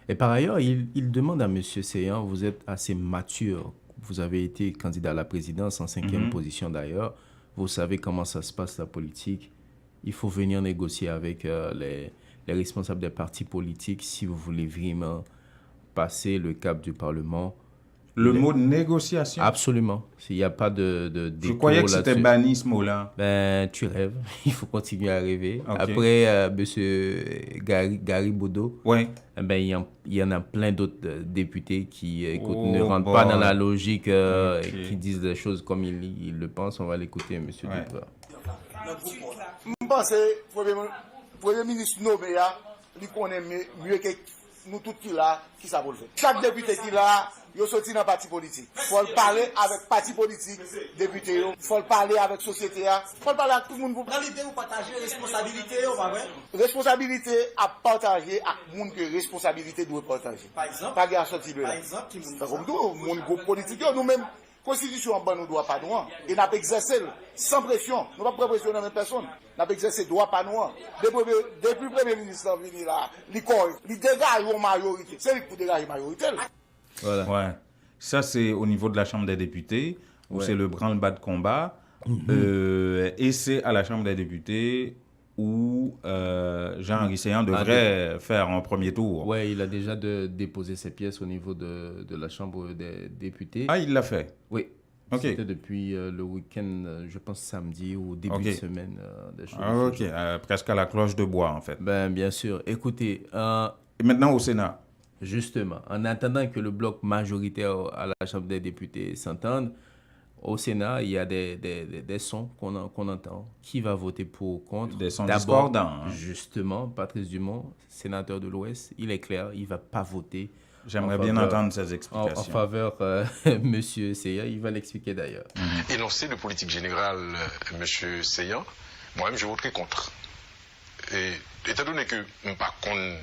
Et par ailleurs, il demande à M. Seyan, vous êtes assez mature, vous avez été candidat à la présidence en 5e position d'ailleurs, vous savez comment ça se passe la politique, il faut venir négocier avec les responsables des partis politiques si vous voulez vraiment passer le cap du Parlement. Le mot négociation? Absolument. S'il n'y a pas de je croyais que c'était banni ce mot-là. Ben, tu rêves. Il faut continuer à rêver. Okay. Après, M. Gary Bodo, ouais. Ben, il y en a plein d'autres députés qui ne rentrent pas dans la logique, qui disent des choses comme ils le pensent. On va l'écouter, M. Dupré. Je pense que le Premier ministre Nobéa, il connaît mieux que nous tous qui là, qui ça va le faire. Chaque député qui là, il sorti dans le parti politique. Il faut parler avec parti politique, député. Il faut parler avec la société. Il faut parler avec tout le monde. Dans l'idée, vous partagez responsabilité, responsabilité à partager avec le monde que responsabilité doit partager. Par exemple, pas à sortir de là. Par exemple, comme tout, mon groupe politique, nous-mêmes, Constitution en bas nous doit pas nous. Et nous avons exercé sans pression. Nous ne pouvons pas pressionner même personne. Nous avons exercé droit pas nous. Depuis le Premier ministre est venu là, il dégage une majorité. C'est lui qui dégage une majorité. Voilà. Ouais. Ça, c'est au niveau de la Chambre des députés, où c'est le branle-bas de combat. Et c'est à la Chambre des députés où Jean-Henri Seyan devrait faire un premier tour. Oui, il a déjà déposé ses pièces au niveau de la Chambre des députés. Ah, il l'a fait? Oui. Okay. C'était depuis le week-end, je pense samedi ou début de semaine. Des choses ok, presque à la cloche de bois, en fait. Ben, bien sûr. Écoutez... Et maintenant au Sénat? Justement, en attendant que le bloc majoritaire à la Chambre des députés s'entende, au Sénat, il y a des sons qu'on entend. Qui va voter pour ou contre? Des sons discordants. Justement, Patrice Dumont, sénateur de l'Ouest, il est clair, il ne va pas voter. J'aimerais bien entendre ces explications. En faveur M. Seyan, il va l'expliquer d'ailleurs. Énoncé de politique générale, M. Seyan, moi-même je voterai contre. Et étant donné que je ne suis pas contre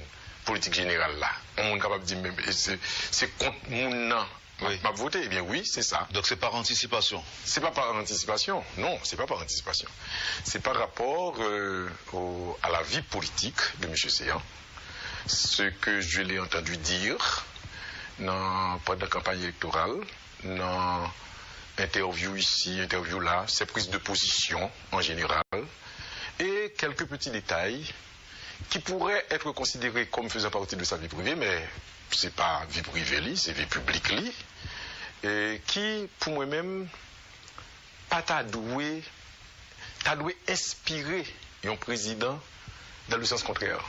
politique générale là, on est capable de dire même, c'est contre mon nom. M'a voté, eh bien oui, c'est ça. Donc c'est par anticipation? C'est pas par anticipation, non, c'est pas par anticipation. C'est par rapport à la vie politique de M. Seyan. Ce que je l'ai entendu dire pendant la campagne électorale, dans interview ici, interview là, ses prises de position en général, et quelques petits détails qui pourraient être considérés comme faisant partie de sa vie privée, mais c'est pas vie privée, c'est vie publique, et qui, pour moi-même, pas t'a doué inspirer un président dans le sens contraire.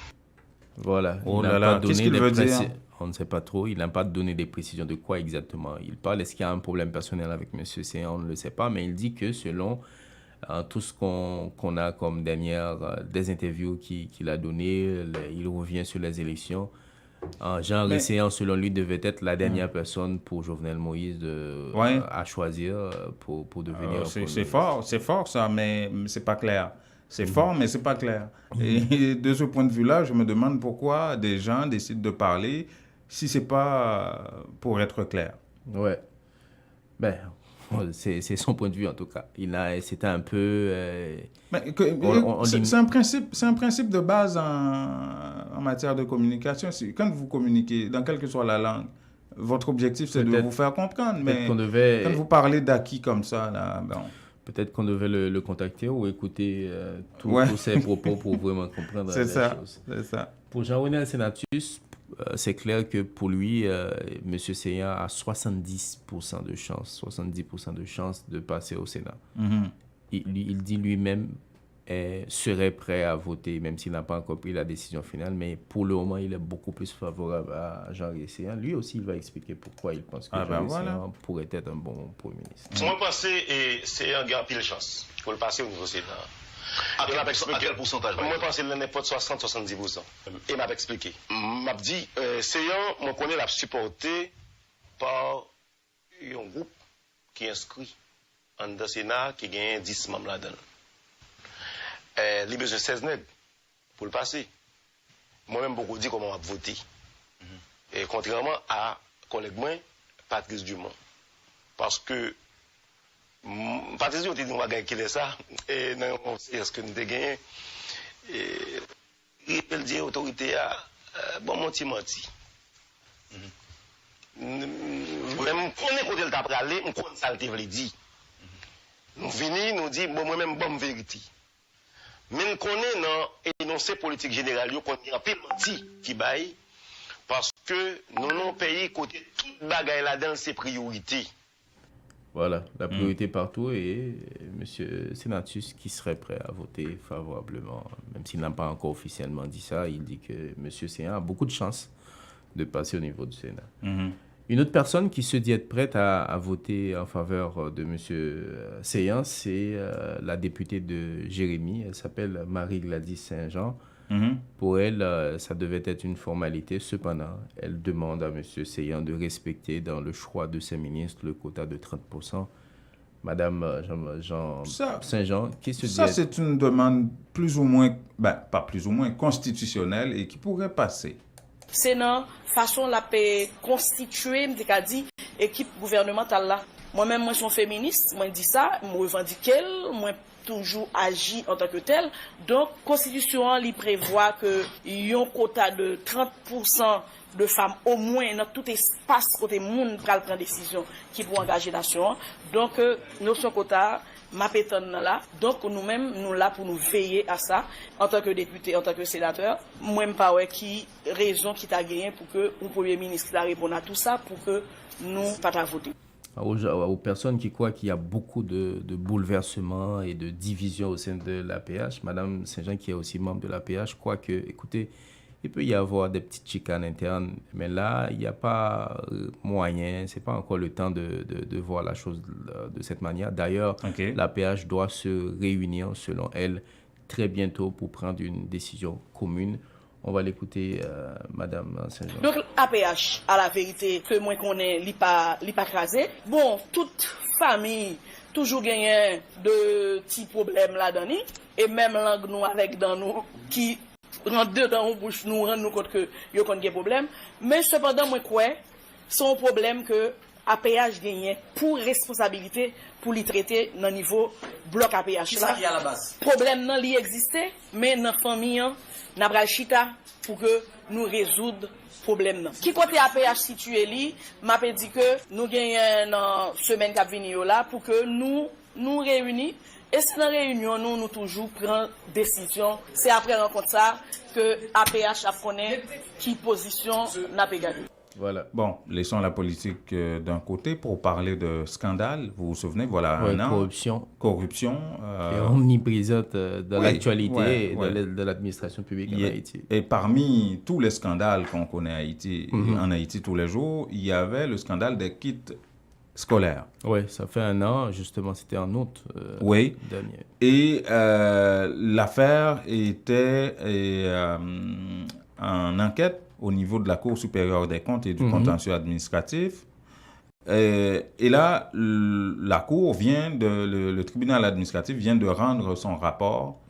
Voilà. Oh là là, qu'est-ce qu'il veut dire? On ne sait pas trop. Il n'a pas donné des précisions de quoi exactement il parle. Est-ce qu'il y a un problème personnel avec M. Seyan? On ne le sait pas, mais il dit que selon tout ce qu'on a comme dernière des interviews qu'il a données, il revient sur les élections. Jean-Henri Seyan, selon lui, devait être la dernière personne pour Jovenel Moïse à choisir pour devenir... C'est fort ça, mais c'est pas clair. C'est fort, mais c'est pas clair. Et de ce point de vue-là, je me demande pourquoi des gens décident de parler si c'est pas pour être clair. Ouais. Ben, c'est son point de vue en tout cas. C'était un peu... c'est un principe de base en matière de communication. Quand vous communiquez, dans quelle que soit la langue, votre objectif c'est de vous faire comprendre. Mais quand vous parlez d'acquis comme ça, là, bon... Peut-être qu'on devait le contacter ou écouter tous ses propos pour vraiment comprendre les choses. C'est ça. Pour Jean-René Senatus, c'est clair que pour lui, M. Seyan a 70% de chance, 70% de chance de passer au Sénat. Il dit lui-même serait prêt à voter, même s'il n'a pas encore pris la décision finale, mais pour le moment, il est beaucoup plus favorable à Jean-Henri Seyan. Lui aussi, il va expliquer pourquoi il pense que Jean-Henri Seyan pourrait être un bon Premier ministre. Moi, je pense que c'est un grand pile chance pour le passer au niveau Sénat. À quel pourcentage? Moi, je pense qu'il n'est pas de 60-70%. Et m'a expliqué. M'a dit, Seyan, moi, connais la supporté par un groupe qui est inscrit en le Sénat qui gagne 10 membres là-dedans. Il a besoin de 16 nègres pour le passer. Moi-même, beaucoup dit comment on va voter. Et contrairement à collègue moi, Patrice Dumont. Parce que Patrice Dumont dit qu'on va gagner ça. Et non, est-ce que nous avons gagné? il dit autorité bon menti. Même connaît côté le t'a parlé, on connaît ça le te dit. Nous vini nous dit bon moi même bonne vérité. Mais nous connaît dans énoncé politique générale yo qu'on y a menti qui bail parce que nous non pays côté toute bagaille là-dedans c'est priorité. Voilà, la priorité partout et M. Senatus qui serait prêt à voter favorablement, même s'il n'a pas encore officiellement dit ça, il dit que M. Séan a beaucoup de chances de passer au niveau du Sénat. Une autre personne qui se dit être prête à voter en faveur de M. Séan, c'est la députée de Jérémie, elle s'appelle Marie-Gladys Saint-Jean. Pour elle, ça devait être une formalité. Cependant, elle demande à M. Séan de respecter dans le choix de ses ministres le quota de 30%. Madame Saint-Jean, qui se dit... Ça, c'est une demande plus ou moins, pas plus ou moins, constitutionnelle et qui pourrait passer. C'est une façon la paix constituée, me dit, équipe gouvernementale là. Moi-même, moi, je suis féministe, moi, je dis ça, moi, revendique, moi, toujours agi en tant que tel. Donc, Constitution, il prévoit que y a un quota de 30% de femmes, au moins, dans tout espace côté monde, pour prendre décision qui pour engager la nation. Donc, notre quota, ma pétonne là. Donc, nous-mêmes, nous là pour nous veiller à ça, en tant que député, en tant que sénateur. Moi-même, pas ouais, qui raison qui t'a gagné pour que le Premier ministre réponde à tout ça, pour que nous pas voter. Aux personnes qui croient qu'il y a beaucoup de bouleversements et de divisions au sein de l'APH, Madame Saint-Jean, qui est aussi membre de l'APH, croit que, écoutez, il peut y avoir des petites chicanes internes, mais là, il n'y a pas moyen, ce n'est pas encore le temps de voir la chose de cette manière. D'ailleurs, l'APH doit se réunir, selon elle, très bientôt pour prendre une décision commune. On va l'écouter, Madame Saint-Jean. Donc, APH, à la vérité, que moi connais, il pas crasé. Bon, toute famille, toujours gagné de petits problèmes là-dedans. Et même langue nous avec dans nous, qui rentre dedans, bouche nous, rend nous compte que y a des problèmes. Mais cependant, moi, quoi, c'est un problème que APH gagne pour responsabilité pour les traiter dans le niveau bloc APH. C'est ça qui est à la base. Problème non li existait, mais dans la famille, n'a pas chita pour que nous résoudre problème non. Qui côté APH situé li, m'a dit que nous gagnons dans semaine qui venir là pour que nous réunis. Et c'est dans la réunion, nous toujours prenons décision. C'est après rencontre ça que APH a connaît qui position n'a pas gagné. Voilà. Bon, laissons la politique d'un côté pour parler de scandale. Vous vous souvenez, voilà un an. Corruption. Et omniprésente dans l'actualité de l'administration publique en Haïti. Et parmi tous les scandales qu'on connaît en Haïti tous les jours, il y avait le scandale des kits scolaires. Oui, ça fait un an, justement, c'était en août dernier. Et l'affaire était en enquête au niveau de la Cour supérieure des comptes et du contentieux administratif. Et là, la Cour le tribunal administratif vient de rendre son rapport.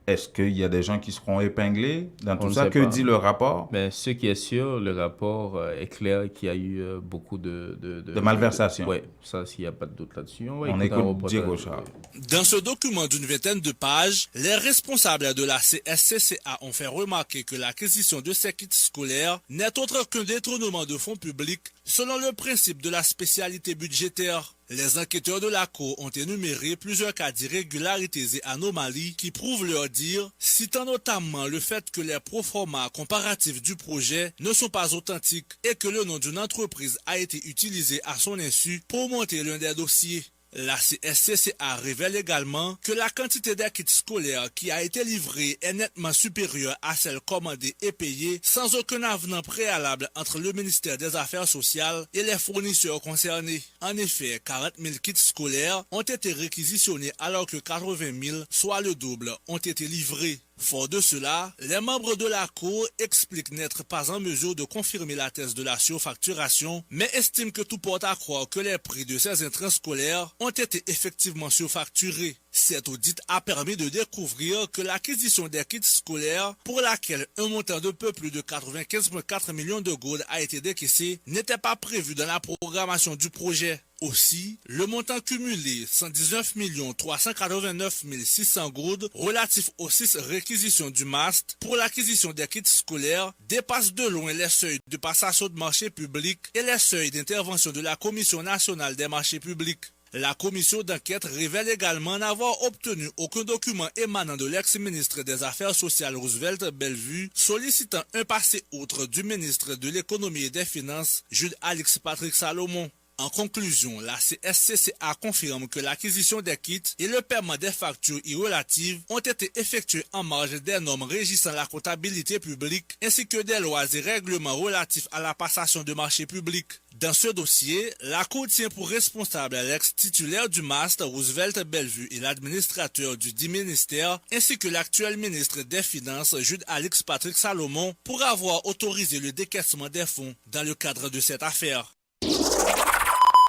Est-ce qu'il y a des gens qui seront épinglés dans tout ça? Que dit le rapport? Mais ce qui est sûr, le rapport est clair qu'il y a eu beaucoup de malversations. Oui, ça, s'il n'y a pas de doute là-dessus. On écoute Diego Charles. Dans ce document d'une vingtaine de pages, les responsables de la CSCCA ont fait remarquer que l'acquisition de ces kits scolaires n'est autre qu'un détournement de fonds publics selon le principe de la spécialité budgétaire. Les enquêteurs de la Cour ont énuméré plusieurs cas d'irrégularités et anomalies qui prouvent leur dire, citant notamment le fait que les proformas comparatifs du projet ne sont pas authentiques et que le nom d'une entreprise a été utilisé à son insu pour monter l'un des dossiers. La CSCCA révèle également que la quantité des kits scolaires qui a été livrée est nettement supérieure à celle commandée et payée sans aucun avenant préalable entre le ministère des Affaires sociales et les fournisseurs concernés. En effet, 40 000 kits scolaires ont été réquisitionnés alors que 80 000, soit le double, ont été livrés. Fort de cela, les membres de la Cour expliquent n'être pas en mesure de confirmer la thèse de la surfacturation, mais estiment que tout porte à croire que les prix de ces intrants scolaires ont été effectivement surfacturés. Cet audit a permis de découvrir que l'acquisition des kits scolaires, pour laquelle un montant de peu plus de 95,4 millions de gourdes a été décaissé, n'était pas prévu dans la programmation du projet. Aussi, le montant cumulé 119 389 600 gourdes relatif aux 6 réquisitions du MAST pour l'acquisition des kits scolaires dépasse de loin les seuils de passation de marché public et les seuils d'intervention de la Commission nationale des marchés publics. La commission d'enquête révèle également n'avoir obtenu aucun document émanant de l'ex-ministre des Affaires sociales Roosevelt Bellevue sollicitant un passé outre du ministre de l'Économie et des Finances Jude Alix Patrick Salomon. En conclusion, la CSCCA confirme que l'acquisition des kits et le paiement des factures y relatives ont été effectués en marge des normes régissant la comptabilité publique ainsi que des lois et règlements relatifs à la passation de marchés publics. Dans ce dossier, la Cour tient pour responsable l'ex-titulaire du MAST Roosevelt Bellevue et l'administrateur du dit ministère ainsi que l'actuel ministre des Finances Jude Alix Patrick Salomon pour avoir autorisé le décaissement des fonds dans le cadre de cette affaire.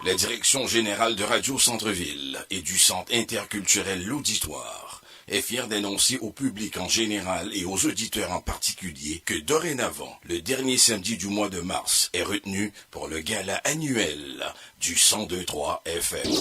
La direction générale de Radio Centre-Ville et du Centre interculturel L'Auditoire est fière d'annoncer au public en général et aux auditeurs en particulier que dorénavant, le dernier samedi du mois de mars est retenu pour le gala annuel du 102.3 FM.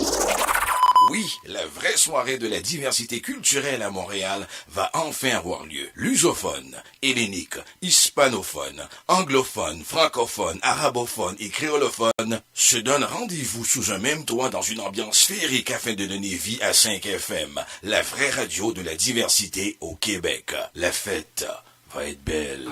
Oui, la vraie soirée de la diversité culturelle à Montréal va enfin avoir lieu. Lusophone, hellénique, hispanophone, anglophone, francophone, arabophone et créolophone se donnent rendez-vous sous un même toit dans une ambiance féerique afin de donner vie à 5 FM, la vraie radio de la diversité au Québec. La fête va être belle.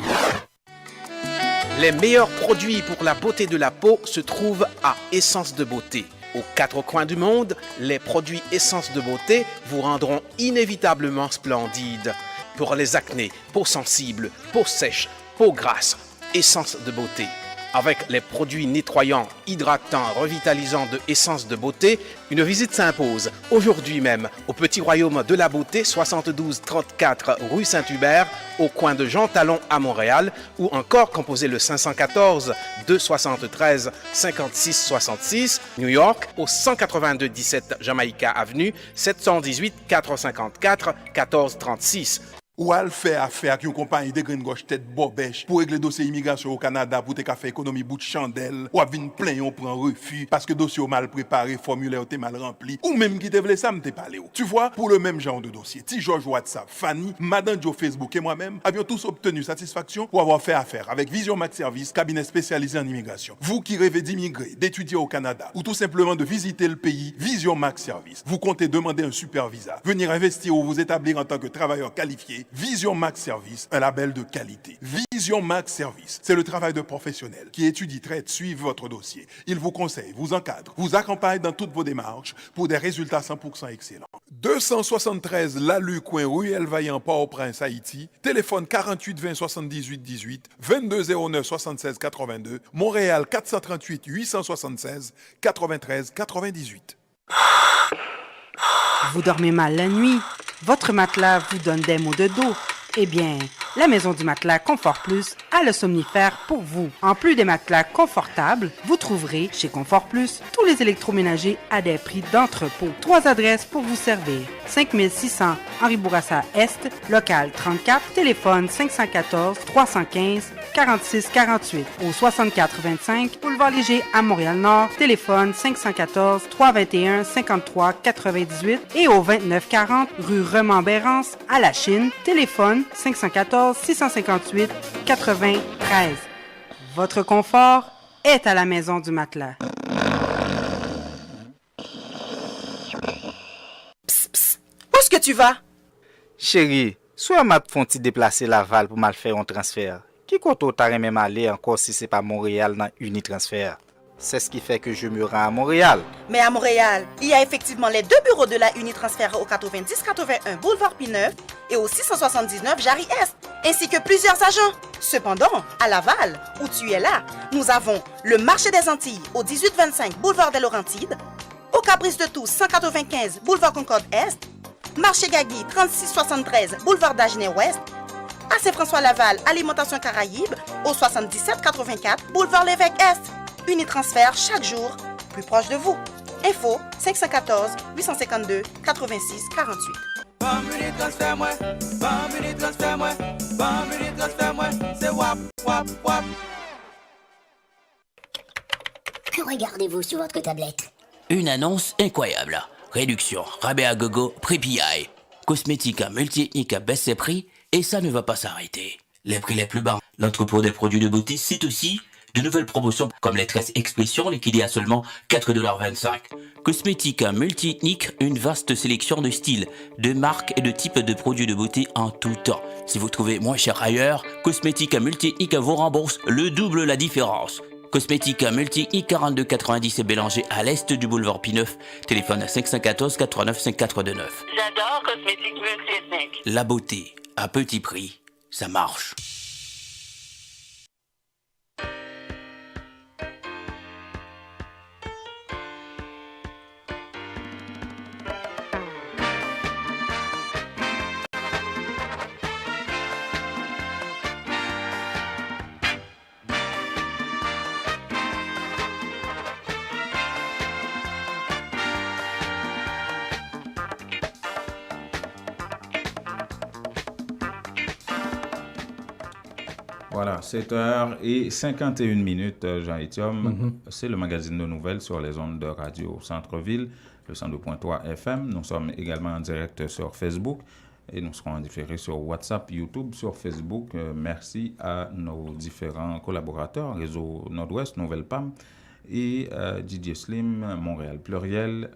Les meilleurs produits pour la beauté de la peau se trouvent à Essence de Beauté. Aux 4 coins du monde, les produits Essence de Beauté vous rendront inévitablement splendide. Pour les acnés, peau sensible, peau sèche, peau grasse, Essence de Beauté. Avec les produits nettoyants, hydratants, revitalisants de Essence de Beauté, une visite s'impose aujourd'hui même au Petit Royaume de la Beauté, 7234 rue Saint-Hubert, au coin de Jean Talon à Montréal, ou encore composez le 514 273 56 66, New York, au 182 17 Jamaica Avenue, 718 454 1436. Ou al fait affaire avec une compagnie de graines gauche tête bobèche pour régler dossier immigration au Canada pour te faire économie bout de chandelle ou à venir plein on prend refus parce que dossier mal préparé, formulaire t'es mal rempli ou même qui te voulait ça me t'es parlé. Tu vois, pour le même genre de dossier, T. George WhatsApp, Fanny, Madame Joe Facebook et moi-même avions tous obtenu satisfaction pour avoir fait affaire avec Vision Max Service, cabinet spécialisé en immigration. Vous qui rêvez d'immigrer, d'étudier au Canada ou tout simplement de visiter le pays, Vision Max Service. Vous comptez demander un super visa, venir investir ou vous établir en tant que travailleur qualifié. Vision Max Service, un label de qualité. Vision Max Service, c'est le travail de professionnels qui étudie, traite, suivent votre dossier. Il vous conseille, vous encadre, vous accompagne dans toutes vos démarches pour des résultats 100% excellents. 273 Lalu Coin rue Elvaillant, Port-au-Prince, Haïti. Téléphone 48 20 78 18, 22 09 76 82. Montréal 438 876 93 98. Vous dormez mal la nuit? Votre matelas vous donne des maux de dos? Eh bien, la Maison du Matelas Confort Plus a le somnifère pour vous. En plus des matelas confortables, vous trouverez chez Confort Plus tous les électroménagers à des prix d'entrepôt. 3 adresses pour vous servir. 5600 Henri Bourassa Est, local 34, téléphone 514 315 46 48 au 6425 Boulevard Léger à Montréal-Nord, téléphone 514 321 53 98 et au 2940 rue Remembérance à La Chine, téléphone 514 658 93. Votre confort est à la Maison du Matelas. Psst, psst. Où est-ce que tu vas? Chérie, soit m'a font-il déplacer Laval pour mal faire un transfert. Qui compte t'as même aller encore si c'est pas Montréal dans Unitransfert? C'est ce qui fait que je me rends à Montréal. Mais à Montréal, il y a effectivement les 2 bureaux de la Unitransfert au 90-81 Boulevard P9 et au 679 Jarry-Est, ainsi que plusieurs agents. Cependant, à Laval, où tu es là, nous avons le marché des Antilles au 1825 Boulevard des Laurentides, au Caprice de Tous 195 Boulevard Concorde-Est, marché Gagui 3673 Boulevard d'Agenais-Ouest, à Saint-François-Laval, Alimentation Caraïbe au 7784 Boulevard Lévesque-Est. Unitransfert chaque jour, plus proche de vous. Info 514 852 86 48. Que regardez-vous sur votre tablette? Une annonce incroyable. Réduction, rabais à gogo, prix PI. Cosmétique multi-ethnique à baisse ses prix et ça ne va pas s'arrêter. Les prix les plus bas. L'entrepôt des produits de beauté cite aussi de nouvelles promotions comme les tresses expression liquidées à seulement 4,25 $. Cosmétique multi-ethnique, une vaste sélection de styles, de marques et de types de produits de beauté en tout temps. Si vous trouvez moins cher ailleurs, Cosmétique multi-ethnique vous rembourse le double la différence. Cosmétique multi-ethnique 42,90 et Bélanger à l'est du boulevard P9. Téléphone 514 89 5429. J'adore Cosmétique multi-ethnique. La beauté à petit prix, ça marche. Voilà, 7h51, Jean-Étienne. C'est le magazine de nouvelles sur les ondes de Radio Centre-Ville, le 102.3 FM. Nous sommes également en direct sur Facebook et nous serons en différé sur WhatsApp, YouTube, sur Facebook. Merci à nos différents collaborateurs, Réseau Nord-Ouest, Nouvelle PAM et DJ Slim, Montréal Pluriel,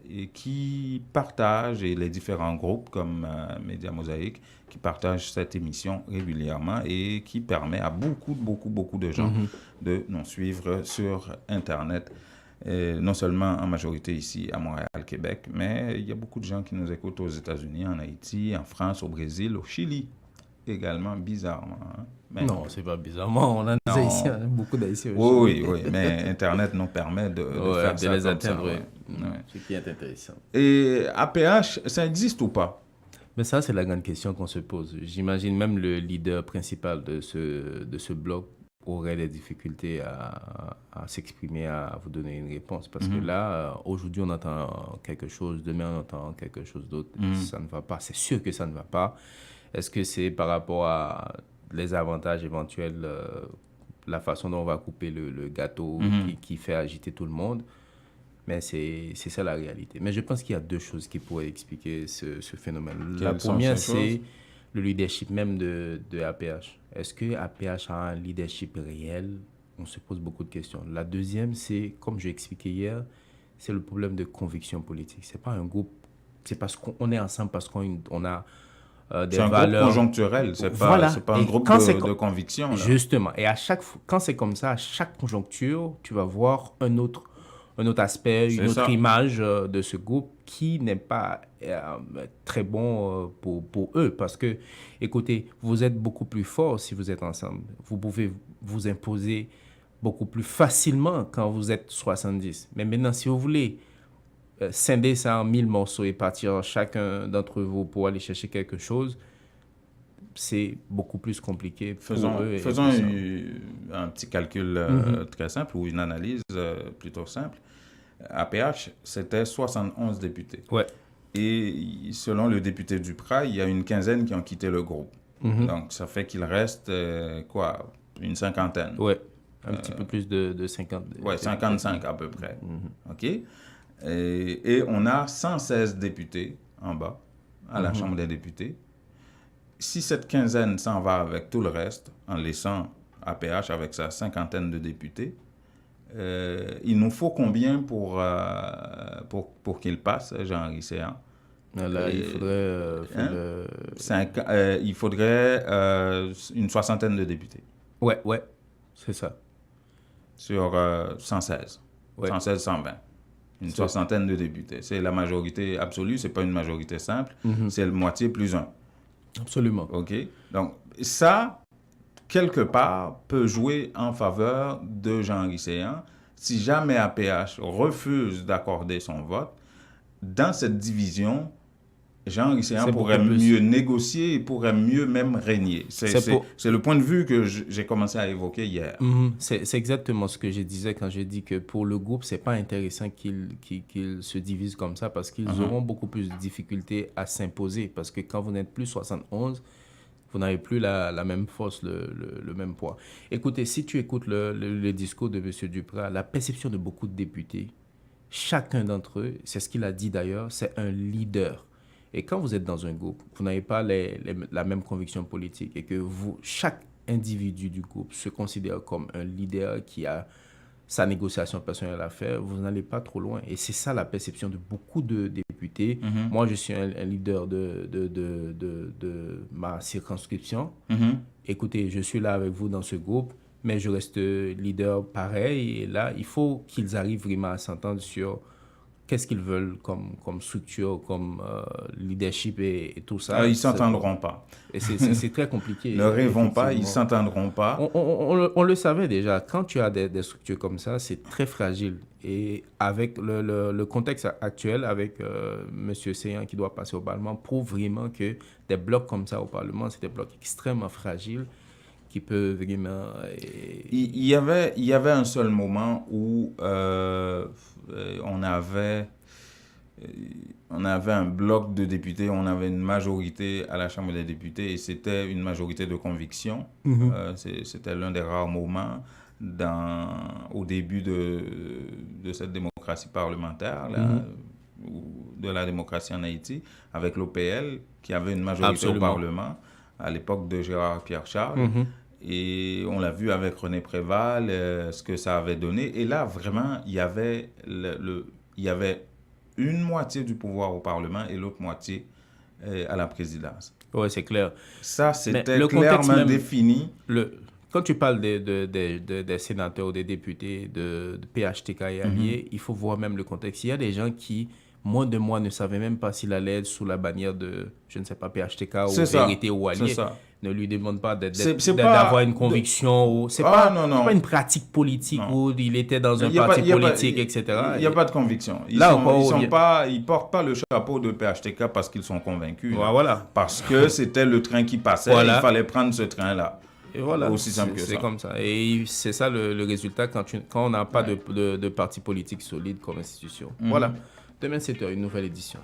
et qui partagent, et les différents groupes comme Média Mosaïque, qui partagent cette émission régulièrement et qui permet à beaucoup de gens de nous suivre sur Internet. Et non seulement en majorité ici à Montréal, Québec, mais il y a beaucoup de gens qui nous écoutent aux États-Unis, en Haïti, en France, au Brésil, au Chili également, bizarrement. Hein? Mais non, c'est pas bizarrement, on a des Haïtiens, beaucoup d'Haïtiens. Oui, mais Internet nous permet de faire ça. De les atteindre, ouais. Ce qui est intéressant. Et APH, ça existe ou pas? Mais ça, c'est la grande question qu'on se pose. J'imagine même le leader principal de ce blog aurait des difficultés à s'exprimer, à vous donner une réponse. Parce que là, aujourd'hui, on entend quelque chose, demain, on entend quelque chose d'autre. Ça ne va pas. C'est sûr que ça ne va pas. Est-ce que c'est par rapport à les avantages éventuels, la façon dont on va couper le gâteau qui fait agiter tout le monde? Mais c'est ça la réalité. Mais je pense qu'il y a deux choses qui pourraient expliquer ce phénomène. La première, c'est le leadership même de APH. Est-ce que APH a un leadership réel? On se pose beaucoup de questions. La deuxième, c'est, comme j'ai expliqué hier, c'est le problème de conviction politique. C'est pas un groupe, c'est parce qu'on est ensemble, parce qu'on a des valeurs. C'est un groupe conjoncturel, c'est pas un groupe de conviction. Là. Justement. Et quand c'est comme ça, à chaque conjoncture, tu vas voir un autre aspect, une autre image de ce groupe qui n'est pas très bon pour eux. Parce que, écoutez, vous êtes beaucoup plus fort si vous êtes ensemble. Vous pouvez vous imposer beaucoup plus facilement quand vous êtes 70. Mais maintenant, si vous voulez scinder ça en 1000 morceaux et partir chacun d'entre vous pour aller chercher quelque chose, c'est beaucoup plus compliqué pour eux. Faisons un petit calcul très simple ou une analyse plutôt simple. APH, c'était 71 députés. Ouais. Et selon le député Duprat, il y a une quinzaine qui ont quitté le groupe. Donc, ça fait qu'il reste, une cinquantaine. Oui, un petit peu plus de 50. Oui, 55 à peu près. OK. Et on a 116 députés en bas, à la Chambre des députés. Si cette quinzaine s'en va avec tout le reste, en laissant APH avec sa cinquantaine de députés, il nous faut combien pour qu'il passe, Jean-Henri Séan? Là, il faudrait une soixantaine de députés. Ouais, c'est ça. Sur 116. Ouais. 116, 120. Une soixantaine de députés. C'est la majorité absolue, c'est pas une majorité simple, c'est le moitié plus un. Absolument. OK? Donc, ça, quelque part, peut jouer en faveur de Jean-Henri Séan. Si jamais APH refuse d'accorder son vote, dans cette division, Jean-Henri Séan pourrait mieux négocier et pourrait mieux même régner. C'est le point de vue que j'ai commencé à évoquer hier. C'est exactement ce que je disais quand j'ai dit que pour le groupe, c'est pas intéressant qu'il se divise comme ça parce qu'ils auront beaucoup plus de difficultés à s'imposer. Parce que quand vous n'êtes plus 71, vous n'avez plus la même force, le même poids. Écoutez, si tu écoutes le discours de M. Duprat, la perception de beaucoup de députés, chacun d'entre eux, c'est ce qu'il a dit d'ailleurs, c'est un leader. Et quand vous êtes dans un groupe, vous n'avez pas la même conviction politique et que chaque individu du groupe se considère comme un leader qui a sa négociation personnelle à faire, vous n'allez pas trop loin. Et c'est ça la perception de beaucoup de députés. Moi, je suis un leader de ma circonscription. Écoutez, je suis là avec vous dans ce groupe, mais je reste leader pareil. Et là, il faut qu'ils arrivent vraiment à s'entendre sur qu'est-ce qu'ils veulent comme structure, comme leadership et tout ça. Ils ne s'entendront pas. Et c'est très compliqué. Ne rêvons pas, ils ne s'entendront pas. On le savait déjà. Quand tu as des structures comme ça, c'est très fragile. Et avec le contexte actuel, avec M. Seyan qui doit passer au Parlement, prouve vraiment que des blocs comme ça au Parlement, c'est des blocs extrêmement fragiles qui peuvent vraiment... Il y avait un seul moment où on avait un bloc de députés, on avait une majorité à la Chambre des députés et c'était une majorité de conviction. C'était l'un des rares moments au début de cette démocratie parlementaire, de la démocratie en Haïti, avec l'OPL qui avait une majorité au Parlement à l'époque de Gérard Pierre-Charles. Et on l'a vu avec René Préval, ce que ça avait donné. Et là, vraiment, il y avait une moitié du pouvoir au Parlement et l'autre moitié à la présidence. Oui, c'est clair. Ça, c'était clairement défini. Quand tu parles des sénateurs ou des députés de PHTK et alliés, il faut voir même le contexte. Il y a des gens qui, moins de mois, ne savaient même pas s'il allait être sous la bannière de, je ne sais pas, PHTK ou Vérité ou alliés. Ne lui demande pas d'avoir une conviction. C'est pas une pratique politique où il était dans un parti politique, etc. Il n'y a pas de conviction. Ils ne portent pas le chapeau de PHTK parce qu'ils sont convaincus. Voilà. Parce que c'était le train qui passait. Il fallait prendre ce train-là. Et voilà, aussi simple que ça. C'est comme ça. Et c'est ça le résultat quand on n'a pas de parti politique solide comme institution. Voilà. Demain, 7h, une nouvelle édition.